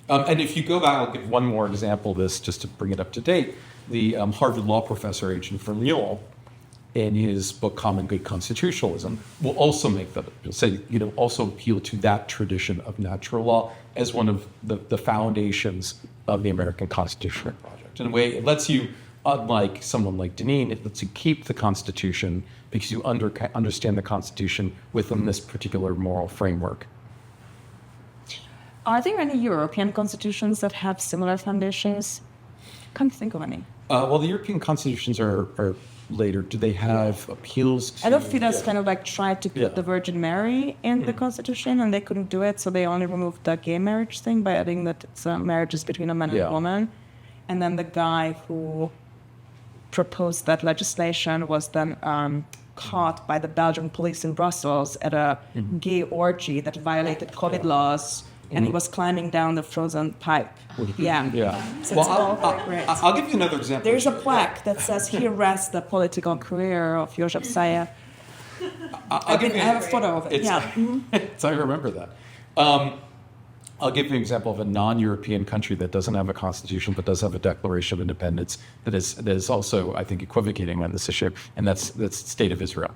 And if you go back, I'll give one more example of this just to bring it up to date. The Harvard law professor, Agent Vermeule, in his book Common Good Constitutionalism, will also make that, say, also appeal to that tradition of natural law as one of the foundations of the American constitutional project. In a way, it lets you, unlike someone like Deneen, it lets you keep the Constitution because you understand the Constitution within this particular moral framework. Are there any European constitutions that have similar foundations? Can't think of any. Well, the European constitutions are later. Do they have appeals to... I know Fidesz kind of tried to put the Virgin Mary in the Constitution, and they couldn't do it, so they only removed the gay marriage thing by adding that it's marriages between a man and a woman. And then the guy who proposed that legislation was then caught by the Belgian police in Brussels at a gay orgy that violated COVID laws, and he was climbing down the frozen pipe. Yeah. So it's all very great. I'll give you another example. There's a plaque that says, "Here rests the political career of Joseph Saya." I have a photo of it. I remember that. I'll give you an example of a non-European country that doesn't have a constitution but does have a Declaration of Independence that is also, I think, equivocating on this issue, and that's the State of Israel.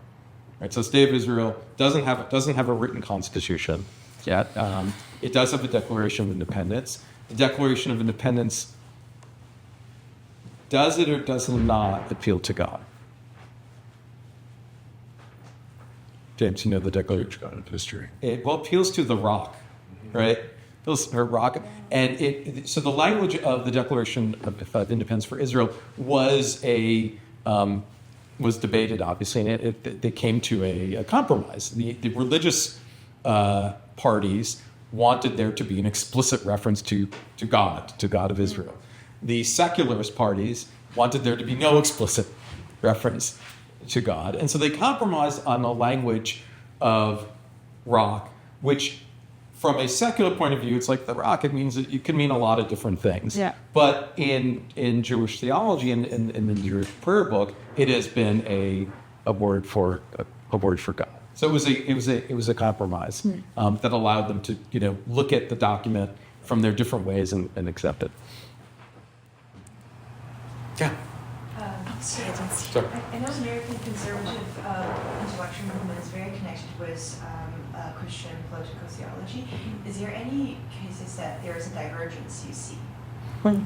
Right. So, State of Israel doesn't have a written constitution yet. It does have a Declaration of Independence. The Declaration of Independence, does it or does it not appeal to God? James, you know the Declaration of History. It appeals to the rock, right? Appeals to her rock. And so the language of the Declaration of Independence for Israel was debated, obviously, and they came to a compromise. The religious parties wanted there to be an explicit reference to God of Israel. The secularist parties wanted there to be no explicit reference to God. And so they compromised on the language of rock, which from a secular point of view, it's like the rock, it can mean a lot of different things. Yeah. But in Jewish theology and in the Jewish prayer book, it has been a word for God. So it was a compromise that allowed them to look at the document from their different ways and accept it. Yeah. Sorry. I know American conservative intellectual movement is very connected with Christian political theology. Is there any cases that there is a divergence you see? Between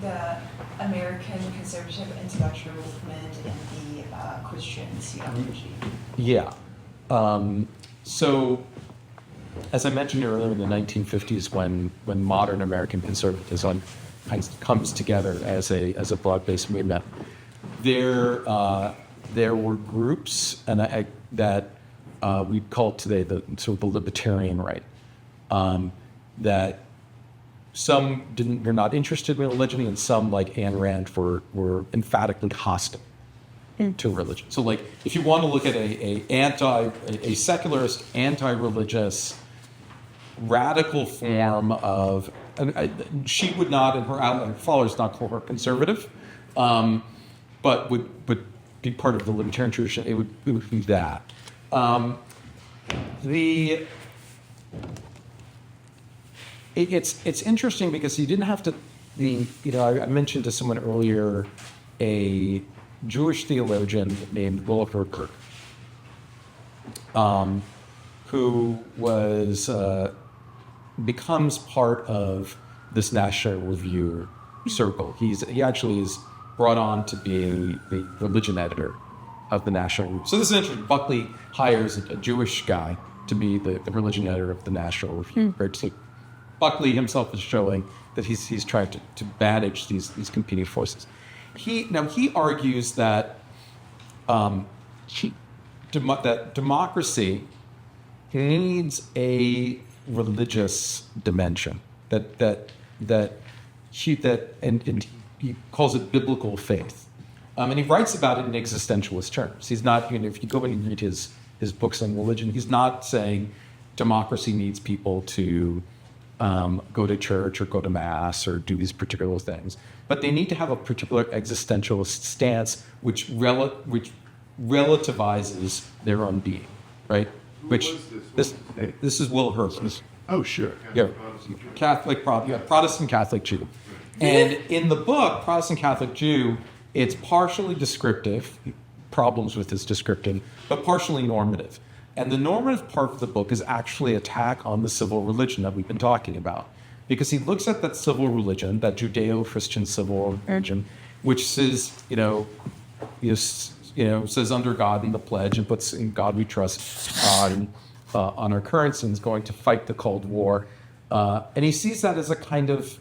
the American conservative intellectual movement and the Christian theology? Yeah. So, as I mentioned earlier, in the 1950s, when modern American conservatism comes together as a broad-based movement, there were groups that we call today the sort of the libertarian right, that some were not interested in religion, and some, like Ayn Rand, were emphatically hostile to religion. So, like, if you want to look at a secularist, anti-religious, radical form of, she would not, and her followers not call her conservative, but would be part of the libertarian tradition. It would be that. It's interesting because you didn't have to. I mentioned to someone earlier a Jewish theologian named Willifer Kirk, who becomes part of this National Review circle. He actually is brought on to be the religion editor of the National Review. So this is interesting. Buckley hires a Jewish guy to be the religion editor of the National Review. Right? So Buckley himself is showing that he's trying to manage these competing forces. He argues that that democracy needs a religious dimension. And he calls it biblical faith. And he writes about it in existentialist terms. He's not, if you go and read his his books on religion, he's not saying democracy needs people to go to church or go to mass or do these particular things, but they need to have a particular existentialist stance which relativizes their own being, right? Which this is Will Hurst. Oh, sure. Yeah, Protestant Catholic Jew. And in the book, Protestant Catholic Jew, it's partially descriptive, problems with this descriptive, but partially normative. And the normative part of the book is actually an attack on the civil religion that we've been talking about. Because he looks at that civil religion, that Judeo-Christian civil religion, which says, says under God in the pledge and puts in God we trust on our currency and is going to fight the Cold War. And he sees that as a kind of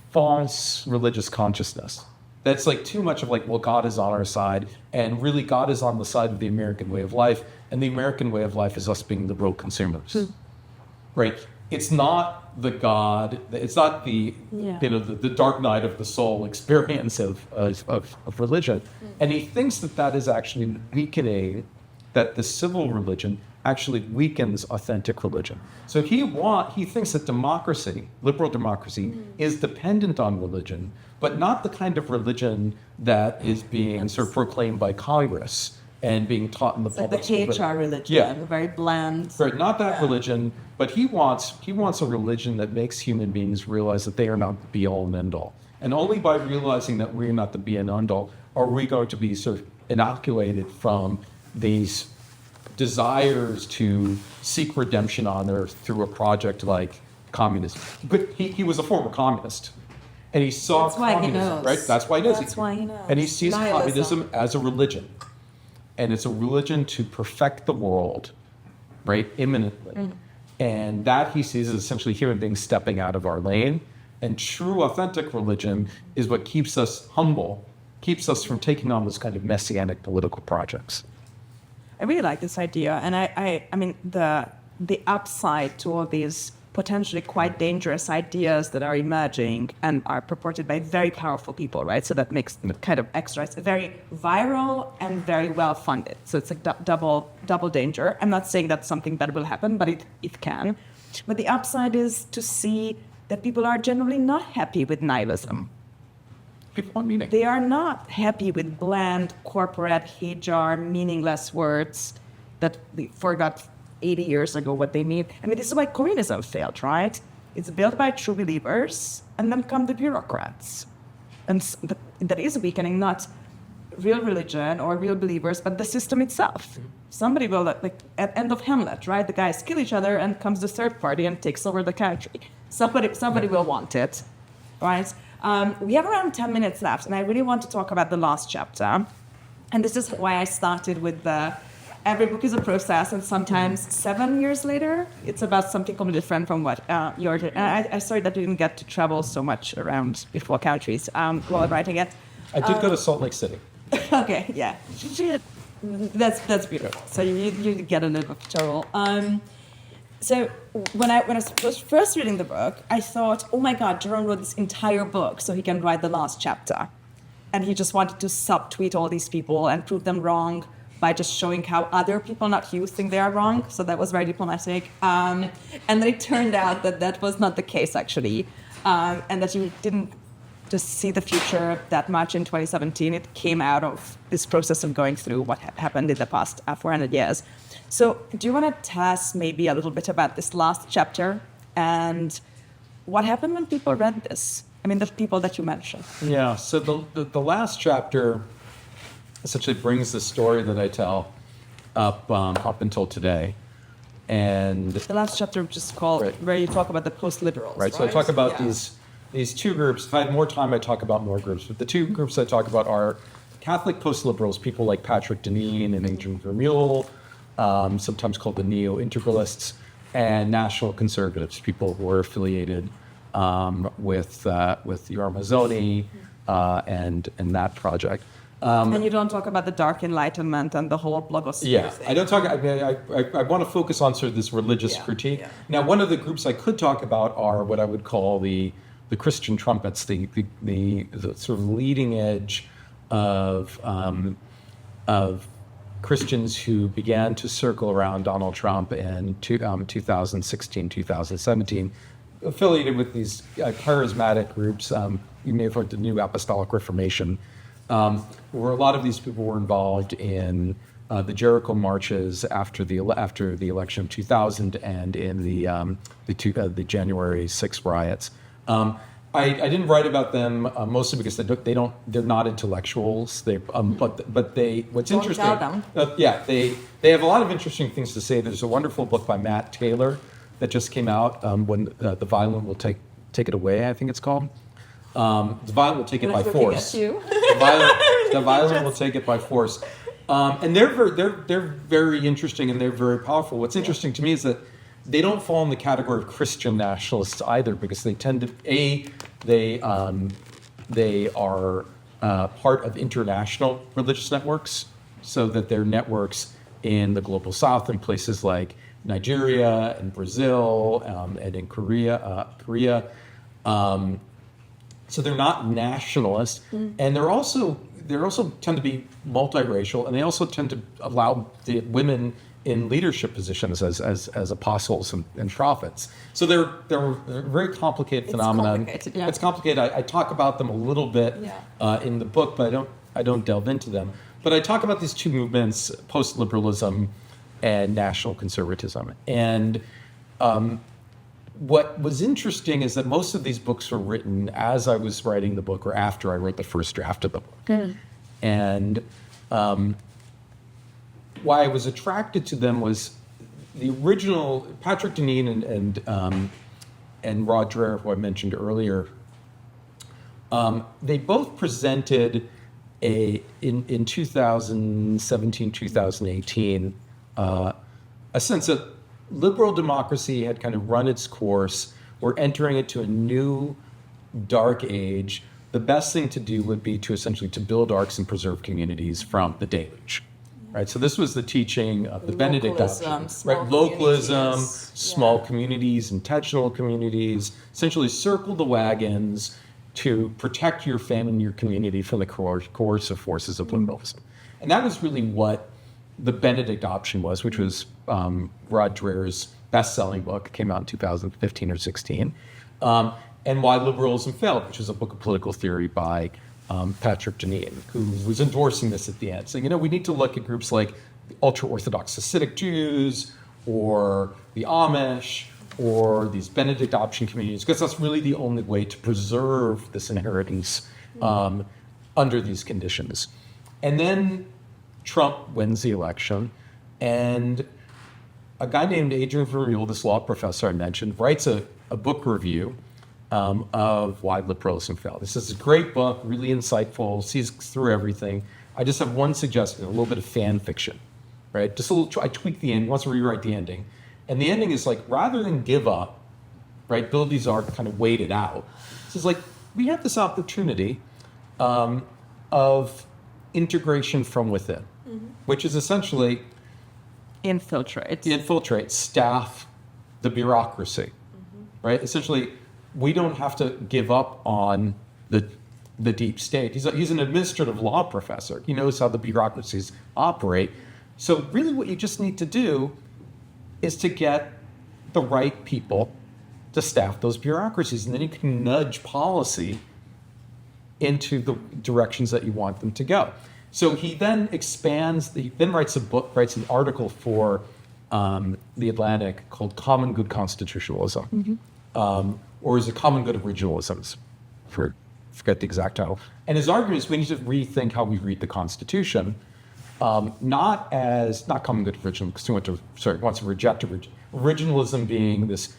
false religious consciousness. That's like too much of like, well, God is on our side, and really God is on the side of the American way of life, and the American way of life is us being liberal consumers, right? It's not the God, it's not the, the dark night of the soul experience of religion. And he thinks that is actually weakening, that the civil religion actually weakens authentic religion. So he thinks that democracy, liberal democracy, is dependent on religion, but not the kind of religion that is being sort of proclaimed by Congress and being taught in the public school. Like the KHR religion, very bland. Right, not that religion, but he wants a religion that makes human beings realize that they are not the be-all and end-all. And only by realizing that we're not the be and end-all are we going to be sort of inoculated from these desires to seek redemption on earth through a project like communism. But he was a former communist. And he saw communism, right? That's why he knows. That's why he knows. And he sees Nihilism. communism as a religion. And it's a religion to perfect the world, right, imminently. And that he sees as essentially human beings stepping out of our lane. And true, authentic religion is what keeps us humble, keeps us from taking on this kind of messianic political projects. I really like this idea, and I mean the upside to all these potentially quite dangerous ideas that are emerging and are purported by very powerful people, right? So that makes it kind of extra. It's very viral and very well funded. So it's like double danger. I'm not saying that something bad will happen, but it can. But the upside is to see that people are generally not happy with nihilism. People want meaning. They are not happy with bland, corporate, hijab, meaningless words that we forgot 80 years ago what they mean. I mean, this is why communism failed, right? It's built by true believers, and then come the bureaucrats. And that is weakening not real religion or real believers, but the system itself. Somebody will, like at end of Hamlet, right? The guys kill each other, and comes the third party and takes over the country. Somebody will want it, right? We have around 10 minutes left, and I really want to talk about the last chapter. And this is why I started with every book is a process, and sometimes 7 years later, it's about something completely different from what you're doing. And I sorry that we didn't get to travel so much around before countries while writing it. I did go to Salt Lake City. Okay, yeah. That's beautiful. So you get a little bit of trouble. So when I was first reading the book, I thought, oh my God, Jerome wrote this entire book so he can write the last chapter. And he just wanted to subtweet all these people and prove them wrong by just showing how other people, not you, think they are wrong. So that was very diplomatic. And then it turned out that was not the case, actually. And that he didn't just see the future that much in 2017. It came out of this process of going through what happened in the past 400 years. So do you want to tell us maybe a little bit about this last chapter and what happened when people read this? I mean, the people that you mentioned. Yeah, so the last chapter essentially brings the story that I tell up until today. And the last chapter, which is called, right, where you talk about the post-liberals, right? So I talk about these two groups. If I had more time, I'd talk about more groups. But the two groups I talk about are Catholic post-liberals, people like Patrick Deneen and Adrian Vermeule, sometimes called the neo-integralists, and national conservatives, people who are affiliated with Yarmazoni and that project. And you don't talk about the Dark Enlightenment and the whole blogosphere thing. I don't talk. I mean, I want to focus on sort of this religious critique. Yeah. Now, one of the groups I could talk about are what I would call the Christian trumpets, the sort of leading edge of Christians who began to circle around Donald Trump in 2016, 2017, affiliated with these charismatic groups. You may have heard the New Apostolic Reformation, where a lot of these people were involved in the Jericho marches after the election of 2000 and in the January 6th riots. I didn't write about them mostly because they're not intellectuals. What's Don't interesting? tell them. They have a lot of interesting things to say. There's a wonderful book by Matt Taylor that just came out. When the violent will take it away, I think it's called. The violent will take it by force. The violent will take it by force. And they're very interesting and they're very powerful. What's interesting to me is that they don't fall in the category of Christian nationalists either, because they tend to they are part of international religious networks, so that they're networks in the global south in places like Nigeria and Brazil and in Korea. So they're not nationalist, and they're also tend to be multiracial, and they also tend to allow the women in leadership positions as apostles and prophets. So they're a very complicated phenomenon. Complicated, yeah. It's complicated. I talk about them a little bit in the book, but I don't delve into them. But I talk about these two movements: post-liberalism and national conservatism. And what was interesting is that most of these books were written as I was writing the book or after I wrote the first draft of the book. And why I was attracted to them was the original Patrick Deneen and Rod Dreher, who I mentioned earlier. They both presented in 2017, 2018, a sense that liberal democracy had kind of run its course. We're entering into a new dark age. The best thing to do would be to essentially to build arcs and preserve communities from the deluge. Right, so this was the teaching of the Benedict doctrine, right? Localism, small communities, intentional communities, essentially circle the wagons to protect your family and your community from the coercive forces of liberalism. And that was really what the Benedict option was, which was Rod Dreher's best-selling book, came out in 2015 or 16, and Why Liberalism Failed, which is a book of political theory by Patrick Deneen, who was endorsing this at the end, saying, we need to look at groups like the ultra-Orthodox Hasidic Jews or the Amish or these Benedict option communities, because that's really the only way to preserve this inheritance under these conditions. And then Trump wins the election, and a guy named Adrian Vermeule, this law professor I mentioned, writes a book review of Why Liberalism Failed. This is a great book, really insightful, sees through everything. I just have one suggestion, a little bit of fan fiction, right? Just a little, I tweak the end, wants to rewrite the ending. And the ending is like, rather than give up, right, build these arcs, kind of wait it out. This is like, we have this opportunity of integration from within, which is essentially infiltrate, staff the bureaucracy, right? Essentially, we don't have to give up on the deep state. He's an administrative law professor. He knows how the bureaucracies operate. So really what you just need to do is to get the right people to staff those bureaucracies, and then you can nudge policy into the directions that you want them to go. So he then writes an article for The Atlantic called Common Good Constitutionalism, or is it Common Good Originalisms? Forget the exact title. And his argument is we need to rethink how we read the Constitution, not common good originalism, because he wants to reject originalism being this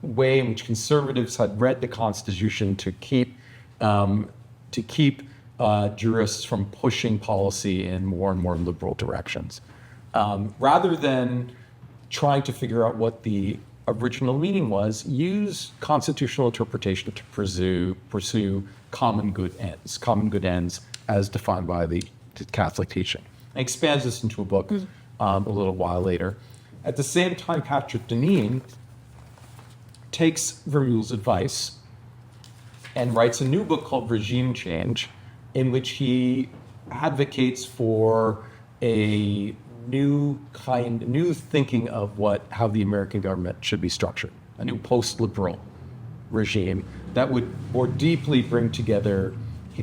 way in which conservatives had read the Constitution to keep jurists from pushing policy in more and more liberal directions, rather than trying to figure out what the original meaning was. Use constitutional interpretation to pursue common good ends as defined by the Catholic teaching. And expands this into a book a little while later. At the same time, Patrick Deneen takes Vermeule's advice and writes a new book called Regime Change, in which he advocates for a new thinking of how the American government should be structured, a new post-liberal regime that would more deeply bring together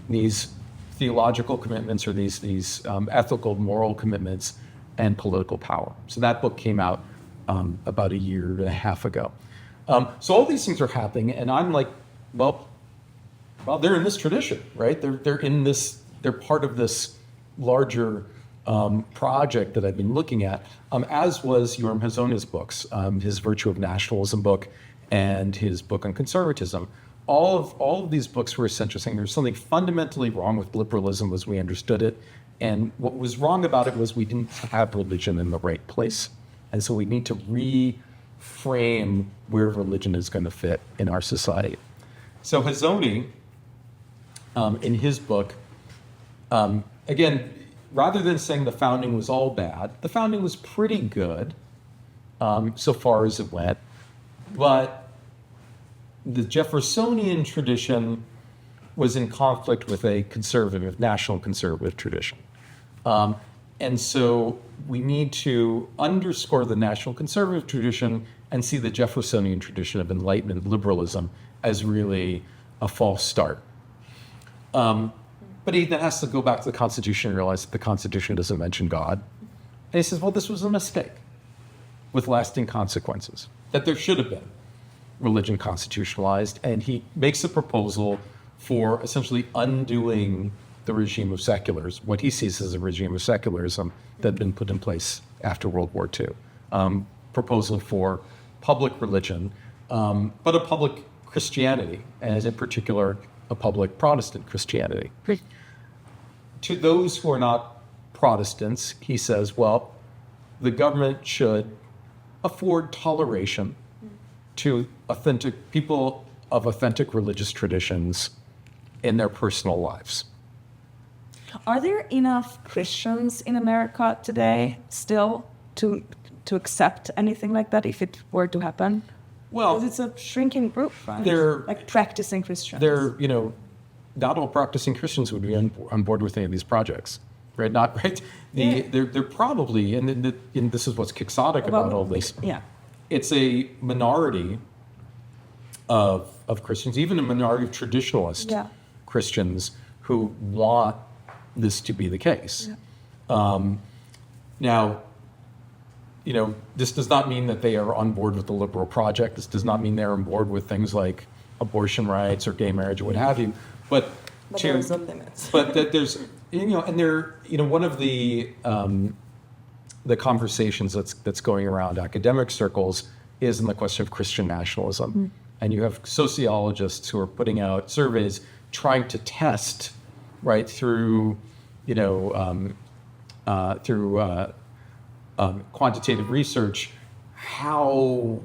these theological commitments or these ethical, moral commitments and political power. So that book came out about a year and a half ago. So all these things are happening, and I'm like, well, they're in this tradition, right? They're part of this larger project that I've been looking at, as was Jerome Hazoni's books, his Virtue of Nationalism book and his book on conservatism. All of these books were essentially saying there's something fundamentally wrong with liberalism as we understood it, and what was wrong about it was we didn't have religion in the right place, and so we need to reframe where religion is going to fit in our society. So Hazoni, in his book, again, rather than saying the founding was all bad, the founding was pretty good so far as it went, but the Jeffersonian tradition was in conflict with a conservative, national conservative tradition. And so we need to underscore the national conservative tradition and see the Jeffersonian tradition of Enlightenment liberalism as really a false start. But he then has to go back to the Constitution and realize that the Constitution doesn't mention God. And he says, well, this was a mistake with lasting consequences, that there should have been religion constitutionalized. And he makes a proposal for essentially undoing the regime of seculars, what he sees as a regime of secularism that had been put in place after World War II. Proposal for public religion, but a public Christianity, and in particular, a public Protestant Christianity. To those who are not Protestants, he says, well, the government should afford toleration to people of authentic religious traditions in their personal lives. Are there enough Christians in America today still to accept anything like that if it were to happen? Well, because it's a shrinking group, right? They're like practicing Christians. Not all practicing Christians would be on board with any of these projects, right? Not right. They're probably, and this is what's quixotic about all this. Yeah, it's a minority of Christians, even a minority of traditionalist Christians who want this to be the case. Yeah. Now, this does not mean that they are on board with the liberal project. This does not mean they're on board with things like abortion rights or gay marriage or what have you. But there's some limits. But that there's, and there, one of the conversations that's going around academic circles is in the question of Christian nationalism. Mm. And you have sociologists who are putting out surveys trying to test, right, through quantitative research, how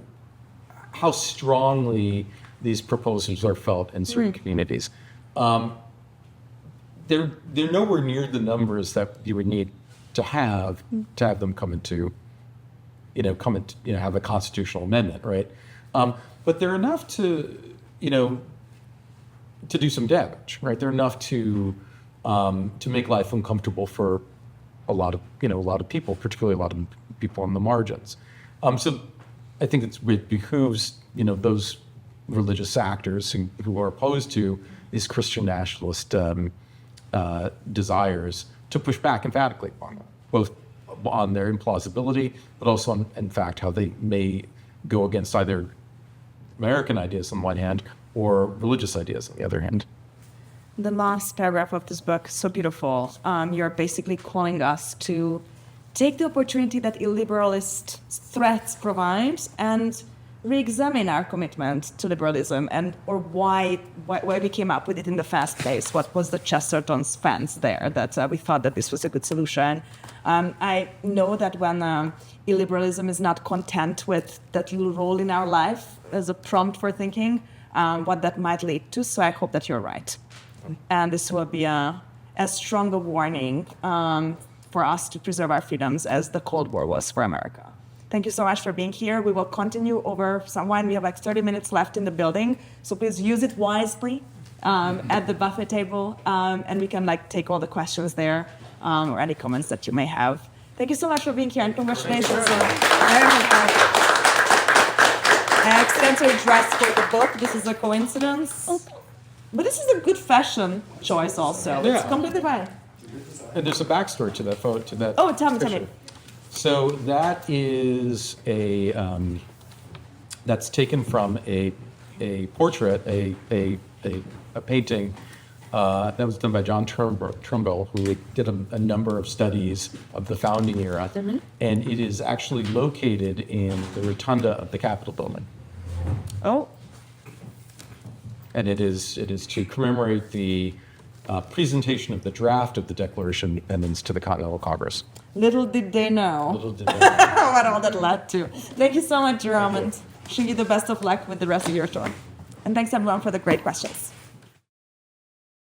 strongly these proposals are felt in certain communities. They're nowhere near the numbers that you would need to have them come into have a constitutional amendment, right? But they're enough to do some damage, right? They're enough to make life uncomfortable for a lot of people, particularly a lot of people on the margins. So I think it behooves those religious actors who are opposed to these Christian nationalist desires to push back emphatically on them, both on their implausibility, but also on, in fact, how they may go against either American ideas on one hand or religious ideas on the other hand. The last paragraph of this book is so beautiful. You're basically calling us to take the opportunity that illiberalist threats provide and re-examine our commitment to liberalism or why we came up with it in the first place. What was the Chesterton's fence there that we thought that this was a good solution? I know that when illiberalism is not content with that little role in our life as a prompt for thinking, what that might lead to. So I hope that you're right. And this will be as strong a warning for us to preserve our freedoms as the Cold War was for America. Thank you so much for being here. We will continue over some wine. We have like 30 minutes left in the building, so please use it wisely. at the buffet table, and we can like take all the questions there or any comments that you may have. Thank you so much for being here, and congratulations. Extensive dress for the book. This is a coincidence. But this is a good fashion choice also. It's Yeah. completely fine. And there's a backstory to that photo. To that. Oh, tell me. picture. So that is that's taken from a portrait, a painting that was done by John Trumbull, who did a number of studies of the founding era, and it is actually located in the rotunda of the Capitol building. Oh, And it is to commemorate the presentation of the draft of the Declaration of Independence to the Continental Congress. little did they know Little did they know. what all that led to. Thank you so much, Jerome, and wishing you the best of luck with the rest of your tour. And thanks everyone for the great questions.